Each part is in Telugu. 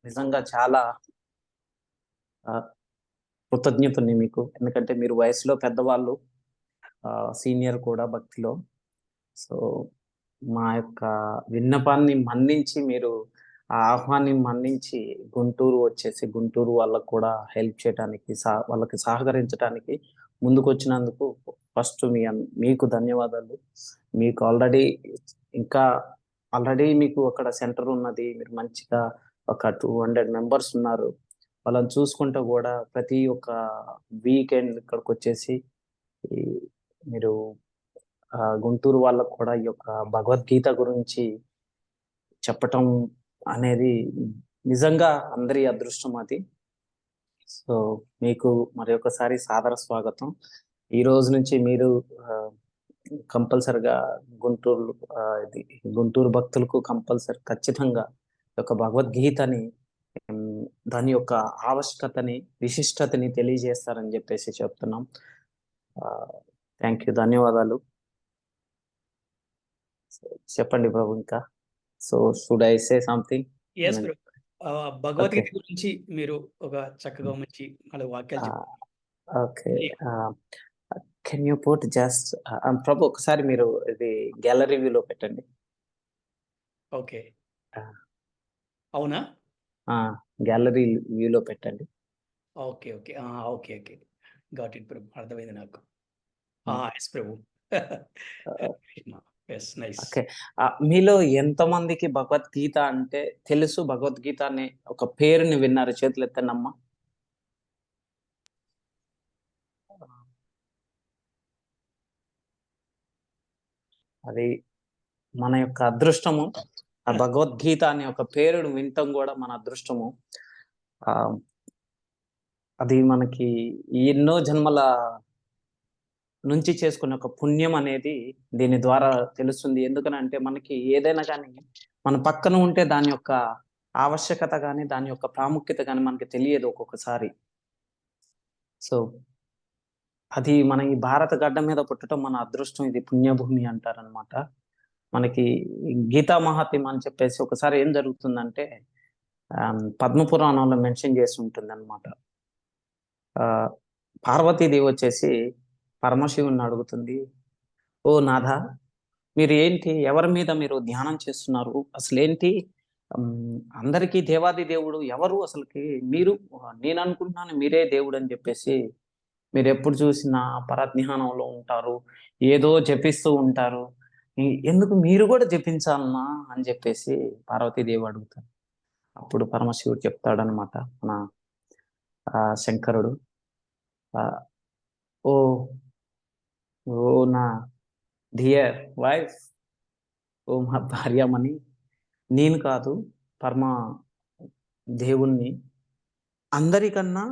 నిజంగా చాలా ఆహ్, కృతజ్ఞతని మీకు. ఎందుకంటే మీరు వయసులో పెద్దవాళ్ళు, సీనియర్ కూడా భక్తిలో. సో, మా యొక్క విన్నపాన్ని మన్నించి మీరు ఆ ఆహ్వాన్ని మన్నించి గుంటూరు వచ్చేసి, గుంటూరు వాళ్ళకి కూడా హెల్ప్ చేయటానికి, వాళ్ళకి సహకరించటానికి ముందుకొచ్చినందుకు ఫస్ట్ మీకు ధన్యవాదాలు. మీకు ఇంకా మీకు అక్కడ సెంటర్ ఉన్నది. మీరు మంచిగా ఒక 200 మెంబర్స్ ఉన్నారు. వాళ్ళని చూసుకుంటూ గూడా ప్రతి ఒక్క వీకెండ్ ఇక్కడికొచ్చేసి ఈ మీరు గుంటూరు వాళ్ళకి కూడా ఈ యొక్క భగవద్గీత గురించి చెప్పటం అనేది నిజంగా అందరి అదృష్టం అది. సో, మీకు మరొకసారి సాదర స్వాగతం. ఈ రోజు నుంచి మీరు ఆహ్, కంపల్సరీగా గుంటూరు ఇది గుంటూరు భక్తులకు ఖచ్చితంగా ఈ యొక్క భగవద్గీతని హ్మ్, దాని యొక్క ఆవశ్యకతని, విశిష్టతని తెలియజేస్తారని జెప్పేసి చెప్తున్నాం. ఆహ్, థాంక్ యూ. ధన్యవాదాలు. చెప్పండి ప్రభు ఇంకా. So, should I say something? I yes mean bro. Okay. Bhagavad Gita గురించి మీరు ఒక చక్కగా మంచి 4 వాక్యాలు ఆహ్, చెప్పారు. ఓకే. ఆహ్, కెన్ యూ పుట్ జస్ట్ ప్రభు ఒకసారి మీరు ఇది గ్యాలరీ వ్యూలో పెట్టండి. ఓకే. ఆ! అవునా? ఆ! గ్యాలరీ వ్యూలో పెట్టండి. Okay. Okay. Okay. Okay. Got it Prabhu. అర్థమైంది నాకు. హ్మ్. యెస్ ప్రభు. ఆహ్, Hare Krishna. Yes. Nice. Okay. మీలో ఎంతమందికి భగవద్గీత అంటే తెలుసు? భగవద్గీత అనే ఒక పేరుని విన్నారు? చేతులెత్తండమ్మా. అది మన యొక్క అదృష్టము. ఆ భగవద్గీత అనే ఒక పేరును వినటం గూడా మన అదృష్టము. ఆహ్, అది మనకి ఎన్నో జన్మల నుంచి చేసుకున్న ఒక పుణ్యం అనేది దీని ద్వారా తెలుస్తుంది. ఎందుకనంటే మనకి ఏదైనా గాని మన పక్కన ఉంటే దాని యొక్క ఆవశ్యకత గాని, దాని యొక్క ప్రాముఖ్యత గాని మనకి తెలియదు ఒక్కొక్కసారి. సో, అది మన ఈ భారత గడ్డ మీద పుట్టటం మన అదృష్టం. ఇది పుణ్యభూమి అంటారనమాట. మనకి గీతా మహాత్మ్యం అని చెప్పేసి ఒకసారి ఏం జరుగుతుందంటే పద్మ పురాణంలో మెన్షన్ చేసి ఉంటుందనమాట. ఆహ్, పార్వతీదేవి వచ్చేసి పరమశివుడిని అడుగుతుంది. "ఓ నాథ, మీరు ఏంటి? ఎవరి మీద మీరు ధ్యానం చేస్తున్నారు? అసలేంటి? అందరికీ దేవాది దేవుడు ఎవరు అసలకి? మీరు నేననుకుంటున్నాను మీరే దేవుడని చెప్పేసి. మీరెప్పుడు చూసినా పరధ్యానంలో ఉంటారు. ఏదో జపిస్తూ ఉంటారు. ఎందుకు మీరు గూడా జపించాలనా?" అని జెప్పేసి పార్వతీదేవి అడుగుతారు. అప్పుడు పరమశివుడు చెప్తాడనమాట. మన శంకరుడు. ఆహ్, "ఓహ్! ఓహ్! నా డియర్ వైఫ్, ఓ మా భార్యామణి, నేను కాదు పరమ దేవుడిని. అందరికన్నా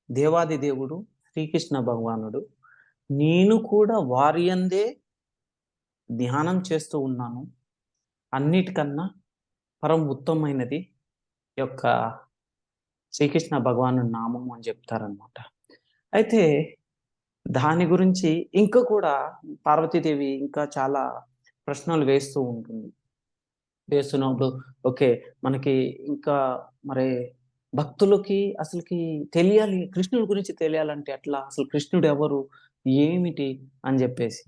దేవాది దేవుడు శ్రీకృష్ణ భగవానుడు. నేను కూడా వారి యందే ధ్యానం చేస్తూ ఉన్నాను. అన్నిటికన్నా పరమ ఉత్తమమైనది ఈ యొక్క శ్రీకృష్ణ భగవానుడి నామం" అని చెప్తారనమాట. అయితే దాని గురించి ఇంకా కూడా పార్వతీదేవి ఇంకా చాలా ప్రశ్నలు వేస్తూ ఉంటుంది. వేస్తున్నప్పుడు ఓకే. మనకి ఇంకా మరి భక్తులకి అసలకి తెలియాలి. కృష్ణుడి గురించి తెలియాలంటే ఎట్లా? అసలు కృష్ణుడు ఎవరు? ఏమిటి? అని జెప్పేసి.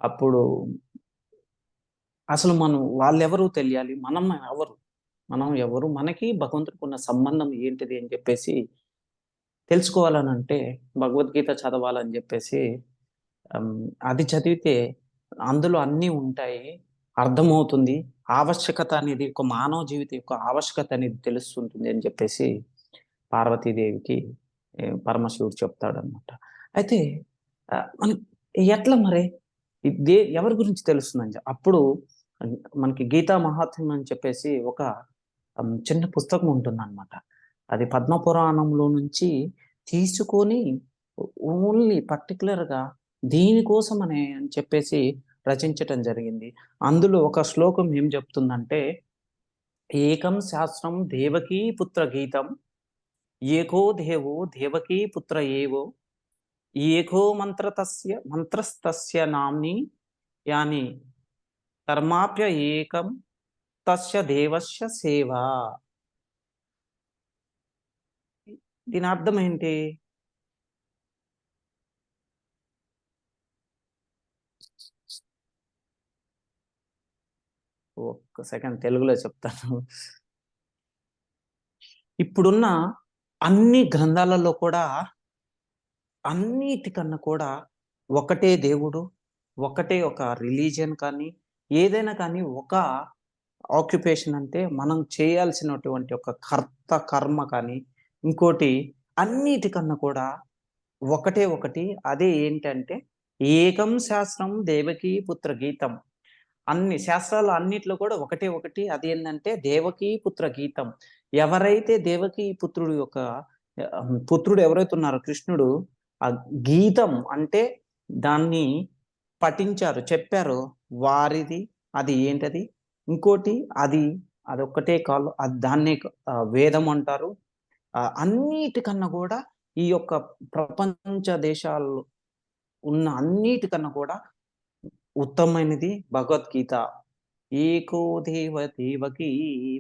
అప్పుడు అసలు వాళ్ళెవరు తెలియాలి. మనం ఎవరు? మనం ఎవరు? మనకి భగవంతుడికున్న సంబంధం ఏంటిది? అని జెప్పేసి తెలుసుకోవాలనంటే భగవద్గీత చదవాలని జెప్పేసి హ్మ్. అది చదివితే అందులో అన్నీ ఉంటాయి. అర్థమవుతుంది. ఆవశ్యకత అనేది ఒక మానవ జీవితం యొక్క ఆవశ్యకత అనేది తెలుస్తుంటుంది అని చెప్పేసి పార్వతీదేవికి పరమశివుడు చెప్తాడనమాట. అయితే మనకి ఎట్లా మరి? ఎవరి గురించి తెలుస్తుందని అప్పుడు మనకి గీతా మహాత్మ్యం అని చెప్పేసి ఒక చిన్న పుస్తకం ఉంటుందనమాట. అది పద్మపురాణంలో నుంచి తీసుకొని ఓన్లీ పర్టిక్యులర్‌గా దీనికోసమనే అని చెప్పేసి రచించటం జరిగింది. అందులో ఒక శ్లోకం ఏం చెప్తుందంటే, "ఏకం శాస్త్రం దేవకీ పుత్ర గీతం, ఏకో దేవో దేవకీ పుత్ర ఏవో, ఏకో మంత్రస్తస్య నామ్ని యాని కర్మాప్య ఏకం తస్య దేవస్య సేవ." దీని అర్థం ఏంటి? ఒక్క సెకండ్ తెలుగులో చెప్తాను. ఇప్పుడున్న అన్ని గ్రంథాలలో కూడా అన్నిటికన్నా కూడా ఒకటే దేవుడు, ఒకటే ఒక రిలీజియన్ కానీ, ఏదైనా కానీ ఒక ఆక్యుపేషన్ అంటే మనం చేయాల్సినటువంటి ఒక కర్మ కానీ, ఇంకోటి అన్నిటికన్నా కూడా ఒకటే ఒకటి. అదే ఏంటంటే ఏకం శాస్త్రం దేవకీ పుత్ర గీతం. అన్ని శాస్త్రాలు అన్నిట్లో కూడా ఒకటే ఒకటి. అదేంటంటే దేవకీ పుత్ర గీతం. ఎవరైతే దేవకీ పుత్రుడు యొక్క పుత్రుడు ఎవరైతే ఉన్నారో కృష్ణుడు, ఆ గీతం అంటే దాన్ని పఠించారు, చెప్పారు. వారిది అది ఏంటది? ఇంకోటి అదొక్కటే కాదు. అది దాన్నే వేదం అంటారు. అన్నిటికన్నా కూడా ఈ యొక్క ప్రపంచ దేశాల్లో ఉన్న అన్నిటికన్నా కూడా ఉత్తమమైనది భగవద్గీత. ఏకో దేవకీ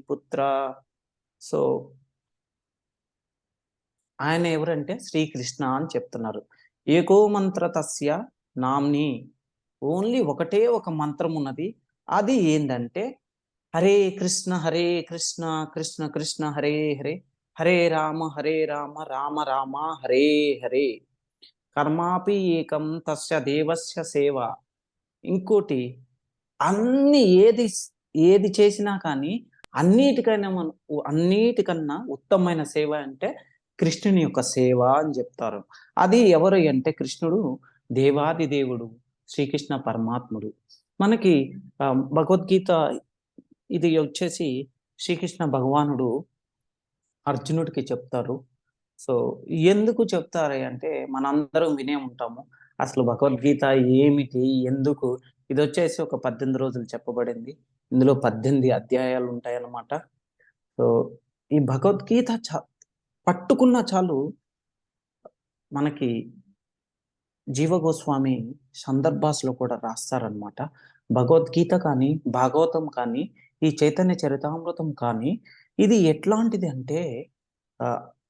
పుత్ర. సో ఆయన ఎవరంటే శ్రీకృష్ణ అని చెప్తున్నారు. ఏకో మంత్ర తస్య నామ్ని. ఓన్లీ ఒకటే ఒక మంత్రం ఉన్నది. అది ఏందంటే హరే కృష్ణ కృష్ణ కృష్ణ హరే హరే, హరే రామ రామ రామ హరే హరే. కర్మాపి ఏకం తస్య దేవస్య సేవ. ఇంకోటి అన్ని ఏది చేసినా కానీ అన్నిటికన్నా ఉత్తమమైన సేవ అంటే కృష్ణుని యొక్క సేవ అని చెప్తారు. అది ఎవరు అంటే కృష్ణుడు దేవాది దేవుడు, శ్రీకృష్ణ పరమాత్ముడు. మనకి భగవద్గీత ఇది వచ్చేసి శ్రీకృష్ణ భగవానుడు అర్జునుడికి చెప్తారు. సో ఎందుకు చెప్తారు అంటే మనందరం వినే ఉంటాము. అసలు భగవద్గీత ఏమిటి? ఎందుకు? ఇదొచ్చేసి ఒక 18 రోజులు చెప్పబడింది. ఇందులో 18 అధ్యాయాలు ఉంటాయన్నమాట. సో ఈ భగవద్గీత పట్టుకున్న చాలు మనకి జీవ గోస్వామి సందర్భాస్‌లో కూడా రాస్తారనమాట. భగవద్గీత కానీ, భాగవతం కానీ, ఈ చైతన్య చరితామృతం కానీ ఇది ఎట్లాంటిది అంటే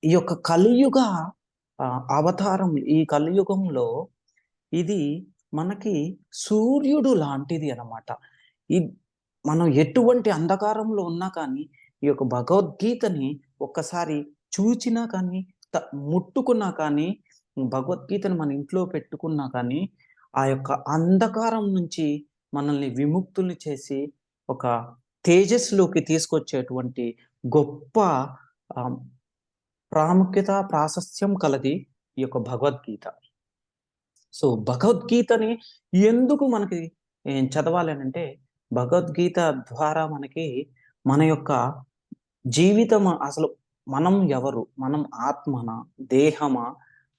ఈ యొక్క కలియుగ అవతారం. ఈ కలియుగంలో ఇది మనకి సూర్యుడు లాంటిది అన్నమాట. మనం ఎటువంటి అంధకారంలో ఉన్నా కానీ ఈ యొక్క భగవద్గీతని ఒక్కసారి చూచినా కానీ, ముట్టుకున్నా కానీ, భగవద్గీతను మన ఇంట్లో పెట్టుకున్నా కానీ ఆ యొక్క అంధకారం నుంచి మనల్ని విముక్తుల్ని చేసి ఒక తేజస్సులోకి తీసుకొచ్చేటువంటి గొప్ప ప్రాముఖ్యత, ప్రాశస్త్యం కలది ఈ యొక్క భగవద్గీత. సో భగవద్గీతని ఎందుకు మనకి చదవాలి అనంటే భగవద్గీత ద్వారా మనకి మన యొక్క జీవితం అసలు మనం ఎవరు? మనం ఆత్మనా? దేహమా?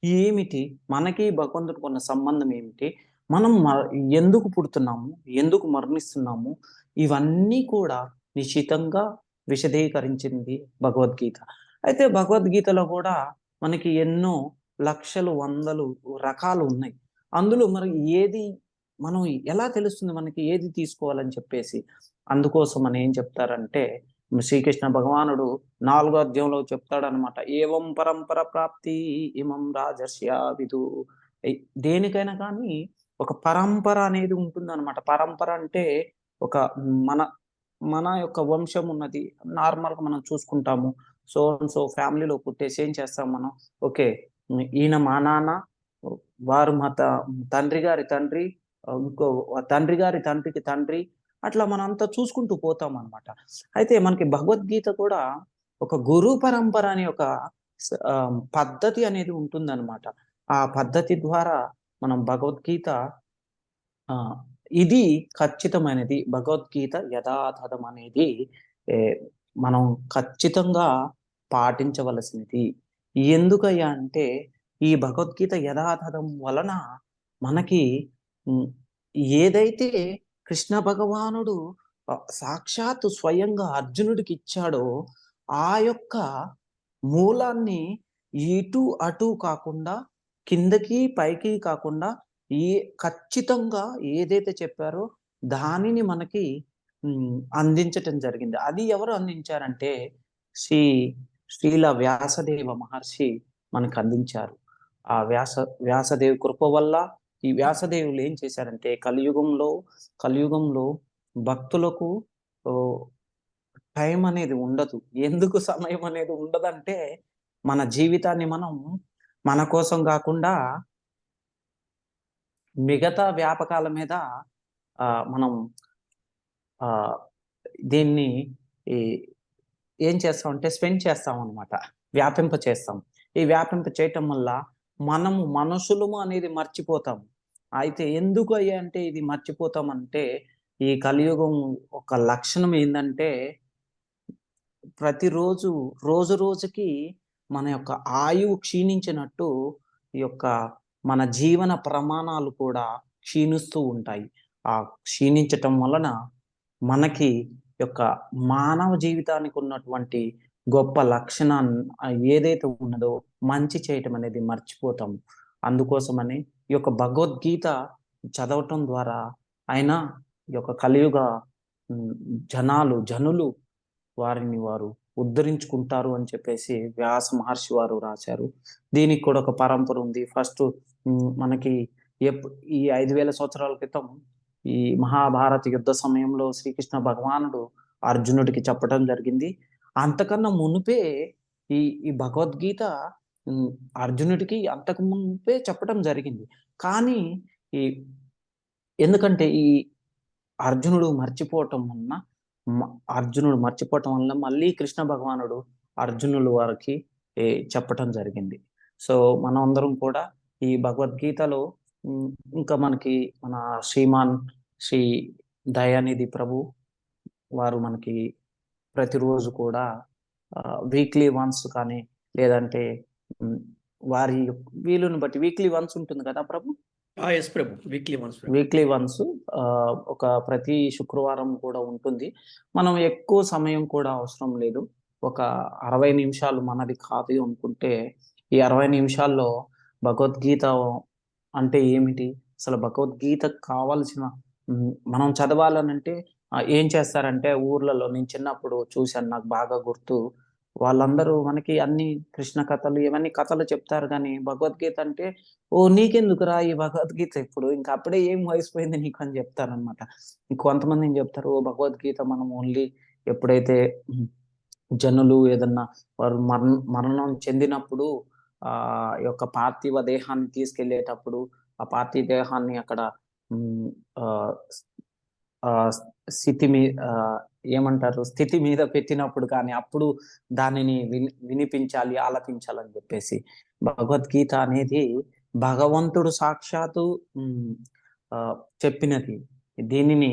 ఏమిటి? మనకి భగవంతుడికి ఉన్న సంబంధం ఏమిటి? మనం ఎందుకు పుడుతున్నాము? ఎందుకు మరణిస్తున్నాము? ఇవన్నీ కూడా నిశితంగా విశదీకరించింది భగవద్గీత. అయితే భగవద్గీతలో కూడా మనకి ఎన్నో లక్షలు, వందలు రకాలు ఉన్నాయి. అందులో మరి మనం ఎలా తెలుస్తుంది మనకి ఏది తీసుకోవాలని చెప్పేసి? అందుకోసం అని ఏం చెప్తారంటే శ్రీకృష్ణ భగవానుడు 4వ అధ్యాయంలో చెప్తాడనమాట. ఏవం పరంపర ప్రాప్తి ఇమం రాజర్ష్య విదు. దేనికైనా కానీ ఒక పరంపర అనేది ఉంటుందన్నమాట. పరంపర అంటే ఒక మన మన యొక్క వంశం ఉన్నది. నార్మల్‌గా మనం చూసుకుంటాము. సో అండ్ సో ఫ్యామిలీలో పుట్టేసి ఏం చేస్తాం మనం? ఓకే, ఈయన మా నాన్న, వారు మా తండ్రి గారి తండ్రి, ఇంకో తండ్రి గారి తండ్రికి తండ్రి, అట్లా మనంతా చూసుకుంటూ పోతామనమాట. అయితే మనకి భగవద్గీత కూడా ఒక గురు పరంపర అనే ఒక పద్ధతి అనేది ఉంటుందన్నమాట. ఆ పద్ధతి ద్వారా మనం భగవద్గీత ఇది ఖచ్చితమైనది. భగవద్గీత యథాతథం అనేది మనం ఖచ్చితంగా పాటించవలసినది. ఎందుకయ్యా అంటే ఈ భగవద్గీత యథాతథం వలన మనకి ఏదైతే కృష్ణ భగవానుడు సాక్షాత్తు స్వయంగా అర్జునుడికి ఇచ్చాడో ఆ యొక్క మూలాన్ని ఇటు అటు కాకుండా, కిందకి పైకి కాకుండా ఖచ్చితంగా ఏదైతే చెప్పారో దానిని మనకి అందించటం జరిగింది. అది ఎవరు అందించారంటే శ్రీ శ్రీల వ్యాసదేవ మహర్షి మనకు అందించారు. ఆ వ్యాసదేవి కృప వల్ల ఈ వ్యాసదేవులు ఏం చేశారంటే కలియుగంలో భక్తులకు టైం అనేది ఉండదు. ఎందుకు సమయం అనేది ఉండదంటే, మన జీవితాన్ని మనం మన కోసం కాకుండా మిగతా వ్యాపకాల మీద మనం దీన్ని ఈ ఏం చేస్తామంటే స్పెండ్ చేస్తాం అనమాట. వ్యాపింప చేస్తాం. ఈ వ్యాపింప చేయటం వల్ల మనము మనుషులము అనేది మర్చిపోతాం. అయితే ఎందుకు అయ్యా అంటే ఇది మర్చిపోతామంటే, ఈ కలియుగం ఒక లక్షణం ఏందంటే, ప్రతిరోజు రోజు రోజుకి మన యొక్క ఆయువు క్షీణించినట్టు ఈ యొక్క మన జీవన ప్రమాణాలు కూడా క్షీణిస్తూ ఉంటాయి. ఆ క్షీణించటం వలన మనకి యొక్క మానవ జీవితానికి ఉన్నటువంటి గొప్ప లక్షణాన్ని ఏదైతే ఉన్నదో మంచి చేయటం అనేది మర్చిపోతాం. అందుకోసమని ఈ యొక్క భగవద్గీత చదవటం ద్వారా ఆయన ఈ యొక్క కలియుగ జనులు వారిని వారు ఉద్ధరించుకుంటారు అని చెప్పేసి వ్యాస మహర్షి వారు రాశారు. దీనికి కూడా ఒక పరంపర ఉంది. ఫస్ట్ మనకి ఈ 5000 సంవత్సరాల క్రితం ఈ మహాభారత యుద్ధ సమయంలో శ్రీకృష్ణ భగవానుడు అర్జునుడికి చెప్పడం జరిగింది. అంతకన్నా మునుపే ఈ ఈ భగవద్గీత అర్జునుడికి అంతకు మునుపే చెప్పడం జరిగింది. కానీ ఈ ఎందుకంటే ఈ అర్జునుడు మర్చిపోవటం వలన మళ్ళీ కృష్ణ భగవానుడు అర్జునుల వారికి చెప్పటం జరిగింది. సో మనం అందరం కూడా ఈ భగవద్గీతలో ఇంకా మనకి మన శ్రీ దయానిధి ప్రభు వారు మనకి ప్రతిరోజు కూడా వీక్లీ వన్స్ కానీ లేదంటే వారి వీలుని బట్టి వీక్లీ వన్స్ ఉంటుంది కదా ప్రభు? వీక్లీ వన్స్ ఒక ప్రతి శుక్రవారం కూడా ఉంటుంది. మనం ఎక్కువ సమయం కూడా అవసరం లేదు. ఒక 60 నిమిషాలు మనది కాదు అనుకుంటే, ఈ 60 నిమిషాల్లో భగవద్గీత అంటే ఏమిటి, అసలు భగవద్గీతకు కావాల్సిన మనం చదవాలనంటే ఏం చేస్తారంటే, ఊర్లలో నేను చిన్నప్పుడు చూశాను, నాకు బాగా గుర్తు. వాళ్ళందరూ మనకి అన్ని కృష్ణ కథలు ఇవన్నీ కథలు చెప్తారు కానీ భగవద్గీత అంటే, ఓ నీకెందుకురా ఈ భగవద్గీత ఇప్పుడు, ఇంకా అప్పుడే ఏం వయసిపోయింది నీకు అని చెప్తారనమాట. కొంతమంది ఏం చెప్తారు, ఓ భగవద్గీత మనం ఓన్లీ ఎప్పుడైతే జనులు ఏదన్నా వారు మరణం చెందినప్పుడు యొక్క పార్థివ దేహాన్ని తీసుకెళ్లేటప్పుడు ఆ పార్థివ దేహాన్ని అక్కడ స్థితి మీద పెట్టినప్పుడు కానీ అప్పుడు దానిని వినిపించాలి, ఆలపించాలని చెప్పేసి. భగవద్గీత అనేది భగవంతుడు సాక్షాత్తు చెప్పినది. దీనిని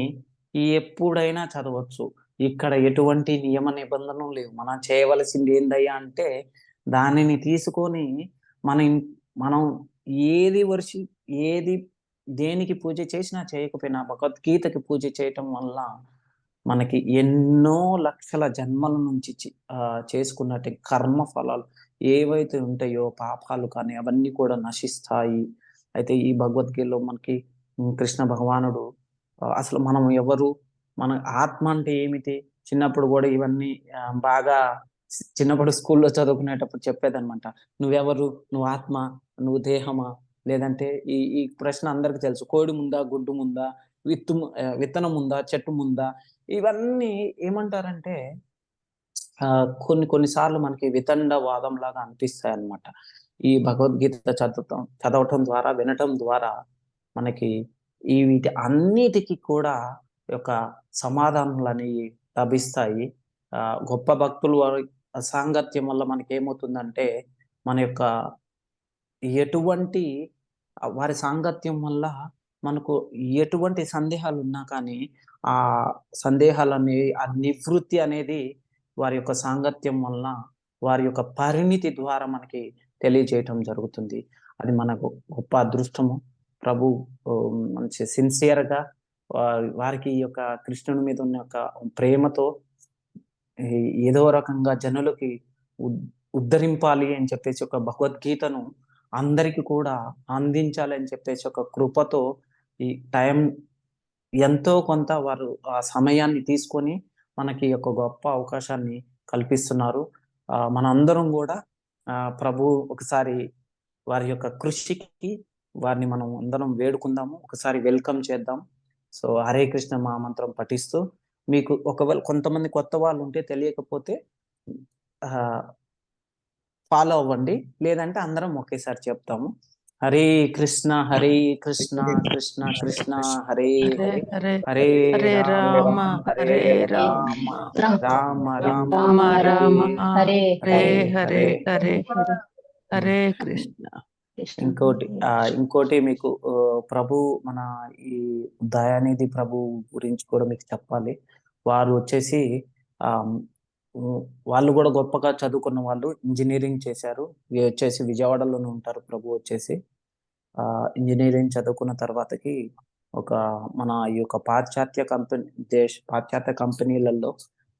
ఎప్పుడైనా చదవచ్చు. ఇక్కడ ఎటువంటి నియమ నిబంధనలు లేవు. మనం చేయవలసింది ఏందయ్యా అంటే, దానిని తీసుకొని మనం దేనికి పూజ చేసినా చేయకపోయినా భగవద్గీతకి పూజ చేయటం వల్ల మనకి ఎన్నో లక్షల జన్మల నుంచి చేసుకున్నట్టు కర్మ ఫలాలు ఏవైతే ఉంటాయో, పాపాలు కానీ అవన్నీ కూడా నశిస్తాయి. అయితే ఈ భగవద్గీతలో మనకి కృష్ణ భగవానుడు అసలు మనం ఎవరు, మన ఆత్మ అంటే ఏమిటి, చిన్నప్పుడు కూడా ఇవన్నీ బాగా చిన్నప్పుడు స్కూల్లో చదువుకునేటప్పుడు చెప్పేదన్నమాట. నువ్వెవరు, నువ్వు ఆత్మ, నువ్వు దేహమా, లేదంటే ఈ ప్రశ్న అందరికి తెలుసు. కోడి ముందా, గుడ్డు ముందా, విత్తనం ఉందా, చెట్టు ముందా, ఇవన్నీ ఏమంటారంటే కొన్నిసార్లు మనకి వితండవాదం లాగా అనిపిస్తాయి అన్నమాట. ఈ భగవద్గీత చదవటం ద్వారా, వినటం ద్వారా మనకి వీటి అన్నిటికీ కూడా యొక్క సమాధానాలు అనేవి లభిస్తాయి. గొప్ప భక్తులు వారి సాంగత్యం వల్ల మనకి ఏమవుతుందంటే, మన యొక్క వారి సాంగత్యం వల్ల మనకు ఎటువంటి సందేహాలు ఉన్నా కానీ ఆ సందేహాలనేవి ఆ నివృత్తి అనేది వారి యొక్క సాంగత్యం వలన, వారి యొక్క పరిణితి ద్వారా మనకి తెలియజేయటం జరుగుతుంది. అది మనకు గొప్ప అదృష్టము. ప్రభు మంచి సిన్సియర్గా వారికి ఈ యొక్క కృష్ణుని మీద ఉన్న యొక్క ప్రేమతో ఏదో రకంగా జనులకి ఉద్ధరింపాలి అని చెప్పేసి ఒక భగవద్గీతను అందరికి కూడా అందించాలి అని చెప్పేసి ఒక కృపతో ఈ టైం ఎంతో కొంత వారు ఆ సమయాన్ని తీసుకొని మనకి ఒక గొప్ప అవకాశాన్ని కల్పిస్తున్నారు. మనందరం కూడా ప్రభు ఒకసారి వారి యొక్క కృషికి వారిని మనం అందరం వేడుకుందాము, ఒకసారి వెల్కమ్ చేద్దాం. సో హరే కృష్ణ మహామంత్రం పఠిస్తూ, మీకు ఒకవేళ కొంతమంది కొత్త వాళ్ళు ఉంటే తెలియకపోతే ఫాలో అవ్వండి, లేదంటే అందరం ఒకేసారి చెప్తాము. హరే కృష్ణ హరే కృష్ణ కృష్ణ కృష్ణ హరే హరే, హరే హరే హరే రామ రామ హరే హరే రామ రామ రామ రామ హరే రామ హరే హరే హరే హరే. హరే హరే కృష్ణ. ఇంకోటి మీకు ప్రభు మన ఈ దయానిధి ప్రభు గురించి కూడా మీకు చెప్పాలి. వారు వచ్చేసి వాళ్ళు కూడా గొప్పగా చదువుకున్న వాళ్ళు, ఇంజనీరింగ్ చేశారు. వచ్చేసి విజయవాడలోనే ఉంటారు ప్రభు వచ్చేసి. ఇంజనీరింగ్ చదువుకున్న తర్వాతకి మన ఈ యొక్క పాశ్చాత్య కంపెనీలలో,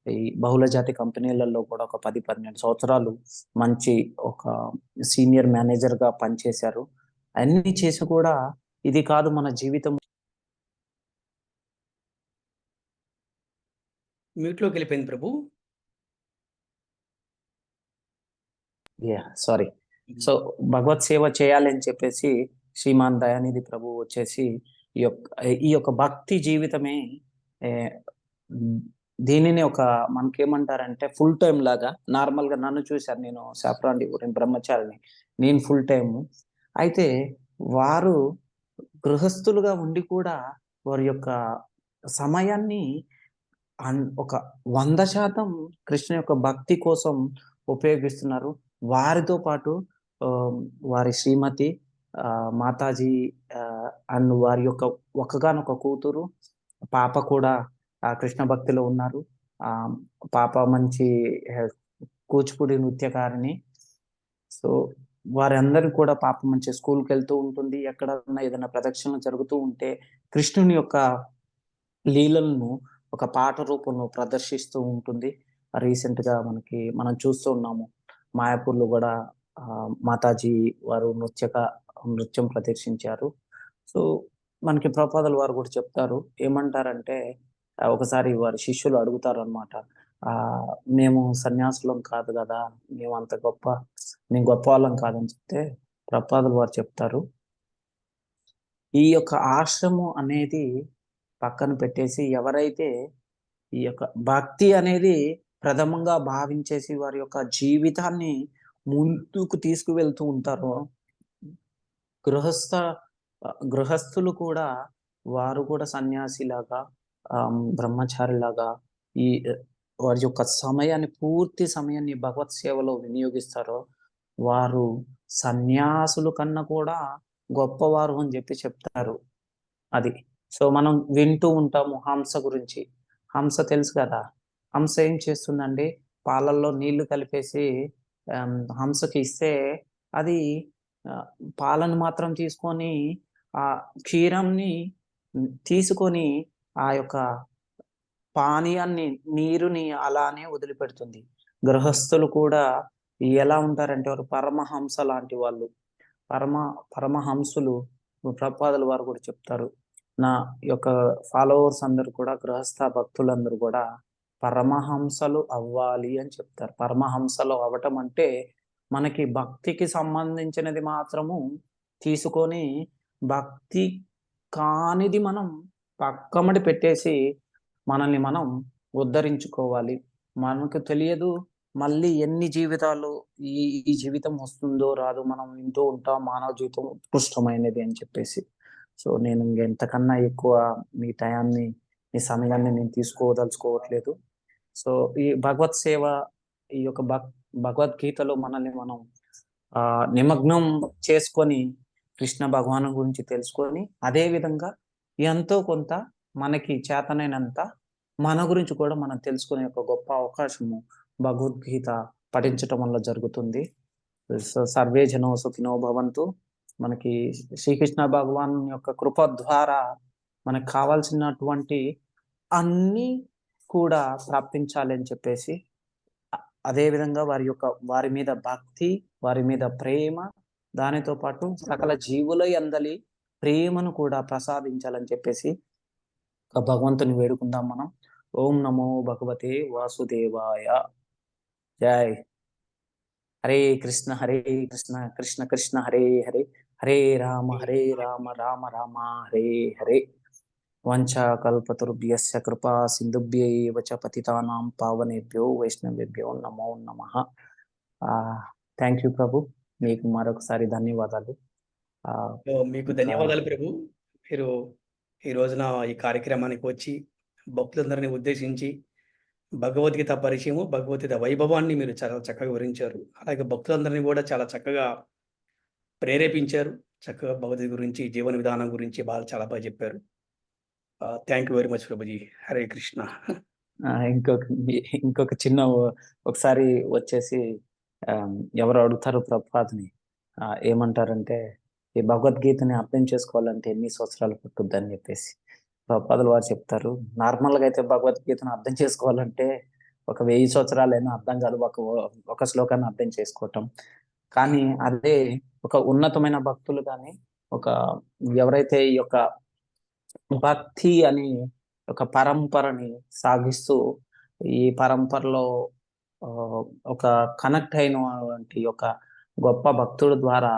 ఈ బహుళజాతి కంపెనీలలో కూడా ఒక 10-12 సంవత్సరాలు మంచి ఒక సీనియర్ మేనేజర్ గా పనిచేశారు. అన్ని చేసి కూడా ఇది కాదు మన జీవితం. మ్యూట్లోకి వెళ్ళిపోయింది ప్రభు. సారీ. సో భగవత్ సేవ చేయాలని చెప్పేసి శ్రీమాన్ దయానిధి ప్రభు వచ్చేసి ఈ యొక్క భక్తి జీవితమే, దీనిని మనకేమంటారంటే ఫుల్ టైం లాగా. నార్మల్ గా నన్ను చూశారు, నేను శాప్రాండి బ్రహ్మచారిని, నేను ఫుల్ టైము. అయితే వారు గృహస్థులుగా ఉండి కూడా వారి యొక్క సమయాన్ని ఒక 100% కృష్ణ యొక్క భక్తి కోసం ఉపయోగిస్తున్నారు. వారితో పాటు వారి శ్రీమతి మాతాజీ అండ్ వారి యొక్క ఒక్కగానొక కూతురు పాప కూడా కృష్ణ భక్తిలో ఉన్నారు. పాప మంచి కూచిపూడి నృత్యకారిణి. సో వారందరూ కూడా పాప మంచి స్కూల్కి వెళ్తూ ఉంటుంది. ఎక్కడన్నా ఏదైనా ప్రదక్షిణ జరుగుతూ ఉంటే కృష్ణుని యొక్క లీలలను ఒక పాట రూపంలో ప్రదర్శిస్తూ ఉంటుంది. రీసెంట్ గా మనం చూస్తూ ఉన్నాము, మాయాపూర్లో కూడా మాతాజీ వారు నృత్యం ప్రదర్శించారు. సో మనకి ప్రభుపాదుల వారు కూడా చెప్తారు, ఏమంటారంటే ఒకసారి వారి శిష్యులు అడుగుతారు అనమాట, మేము సన్యాసులం కాదు కదా, మేము గొప్ప వాళ్ళం కాదని చెప్తే ప్రభుపాదుల వారు చెప్తారు, ఈ యొక్క ఆశ్రమం అనేది పక్కన పెట్టేసి ఎవరైతే ఈ యొక్క భక్తి అనేది ప్రథమంగా భావించేసి వారి యొక్క జీవితాన్ని ముందుకు తీసుకువెళ్తూ ఉంటారో, గృహస్థులు కూడా వారు కూడా సన్యాసిలాగా బ్రహ్మచారిలాగా ఈ వారి యొక్క పూర్తి సమయాన్ని భగవత్ సేవలో వినియోగిస్తారో వారు సన్యాసుల కన్నా కూడా గొప్పవారు అని చెప్తారు. అది సో మనం వింటూ ఉంటాము హంస గురించి. హంస తెలుసు కదా, హంస ఏం చేస్తుందండి, పాలల్లో నీళ్లు కలిపేసి హంసకి ఇస్తే అది పాలను మాత్రం తీసుకొని ఆ క్షీరంని తీసుకొని ఆ యొక్క పానీయాన్ని, నీరుని అలానే వదిలిపెడుతుంది. గృహస్థులు కూడా ఎలా ఉంటారంటే వారు పరమహంస లాంటి వాళ్ళు. పరమహంసులు ప్రభుపాదుల వారు కూడా చెప్తారు, నా యొక్క ఫాలోవర్స్ అందరూ కూడా, గృహస్థ భక్తులందరూ కూడా పరమహంసలు అవ్వాలి అని చెప్తారు. పరమహంసలు అవ్వటం అంటే మనకి భక్తికి సంబంధించినది మాత్రము తీసుకొని భక్తి కానిది మనం పక్కమడి పెట్టేసి మనల్ని మనం ఉద్ధరించుకోవాలి. మనకు తెలియదు మళ్ళీ ఎన్ని జీవితాలు ఈ జీవితం వస్తుందో రాదు, మనం వింటూ ఉంటాం మానవ జీవితం ఉత్కృష్టమైనది అని చెప్పేసి. సో నేను ఎంతకన్నా ఎక్కువ మీ టయాన్ని, మీ సమయాన్ని నేను తీసుకోదలుచుకోవట్లేదు. సో ఈ భగవత్ సేవ, ఈ యొక్క భగవద్గీతలో మనల్ని మనం నిమగ్నం చేసుకొని కృష్ణ భగవాను గురించి తెలుసుకొని, అదే విధంగా ఎంతో కొంత మనకి చేతనైనంత మన గురించి కూడా మనం తెలుసుకునే ఒక గొప్ప అవకాశము భగవద్గీత పఠించటం వల్ల జరుగుతుంది. సో సర్వే జనో సుఖినో భవంతు. మనకి శ్రీకృష్ణ భగవాన్ యొక్క కృప ద్వారా మనకు కావాల్సినటువంటి అన్ని కూడా ప్రాప్తించాలి అని చెప్పేసి, అదే విధంగా వారి మీద భక్తి, వారి మీద ప్రేమ, దానితో పాటు సకల జీవుల యందలి ప్రేమను కూడా ప్రసాదించాలని చెప్పేసి భగవంతుని వేడుకుందాం మనం. ఓం నమో భగవతే వాసుదేవాయ. జై హరే కృష్ణ కృష్ణ కృష్ణ హరే హరే, హరే రామ రామ రామ హరే హరే. వంచాకల్పతరుభ్యస్య కృపా సింధుభ్యైవ చ పతితానాం పావనేభ్యో వైష్ణవేభ్యో నమో నమః. థ్యాంక్ యూ ప్రభు, మీకు మరొకసారి ధన్యవాదాలు. మీకు ఇంకా ధన్యవాదాలు ప్రభు. మీరు ఈ రోజున ఈ కార్యక్రమానికి వచ్చి భక్తులందరినీ ఉద్దేశించి భగవద్గీత పరిచయము, భగవద్గీత వైభవాన్ని మీరు చాలా చక్కగా వివరించారు. అలాగే భక్తులందరినీ కూడా చాలా చక్కగా ప్రేరేపించారు. చక్కగా భగవద్గీత గురించి, జీవన విధానం గురించి చాలా బాగా చెప్పారు. Thank you very much Prabhuji. Hare Krishna. ఇంకొక చిన్న ఒకసారి వచ్చేసి ఎవరు అడుగుతారు ప్రభుపాదని, ఏమంటారంటే ఈ భగవద్గీతని అర్థం చేసుకోవాలంటే ఎన్ని సంవత్సరాలు పట్టుద్ది అని చెప్పేసి ప్రభుపాదులు వారు చెప్తారు. నార్మల్గా అయితే భగవద్గీతను అర్థం చేసుకోవాలంటే ఒక 1000 సంవత్సరాలైనా అర్థం కాదు ఒక శ్లోకాన్ని అర్థం చేసుకోవటం. కానీ అదే ఒక ఉన్నతమైన భక్తులు కానీ ఎవరైతే ఈ యొక్క భక్తి అని ఒక పరంపరని సాగిస్తూ ఈ పరంపరలో ఒక కనెక్ట్ అయినటువంటి ఒక గొప్ప భక్తుడు ద్వారా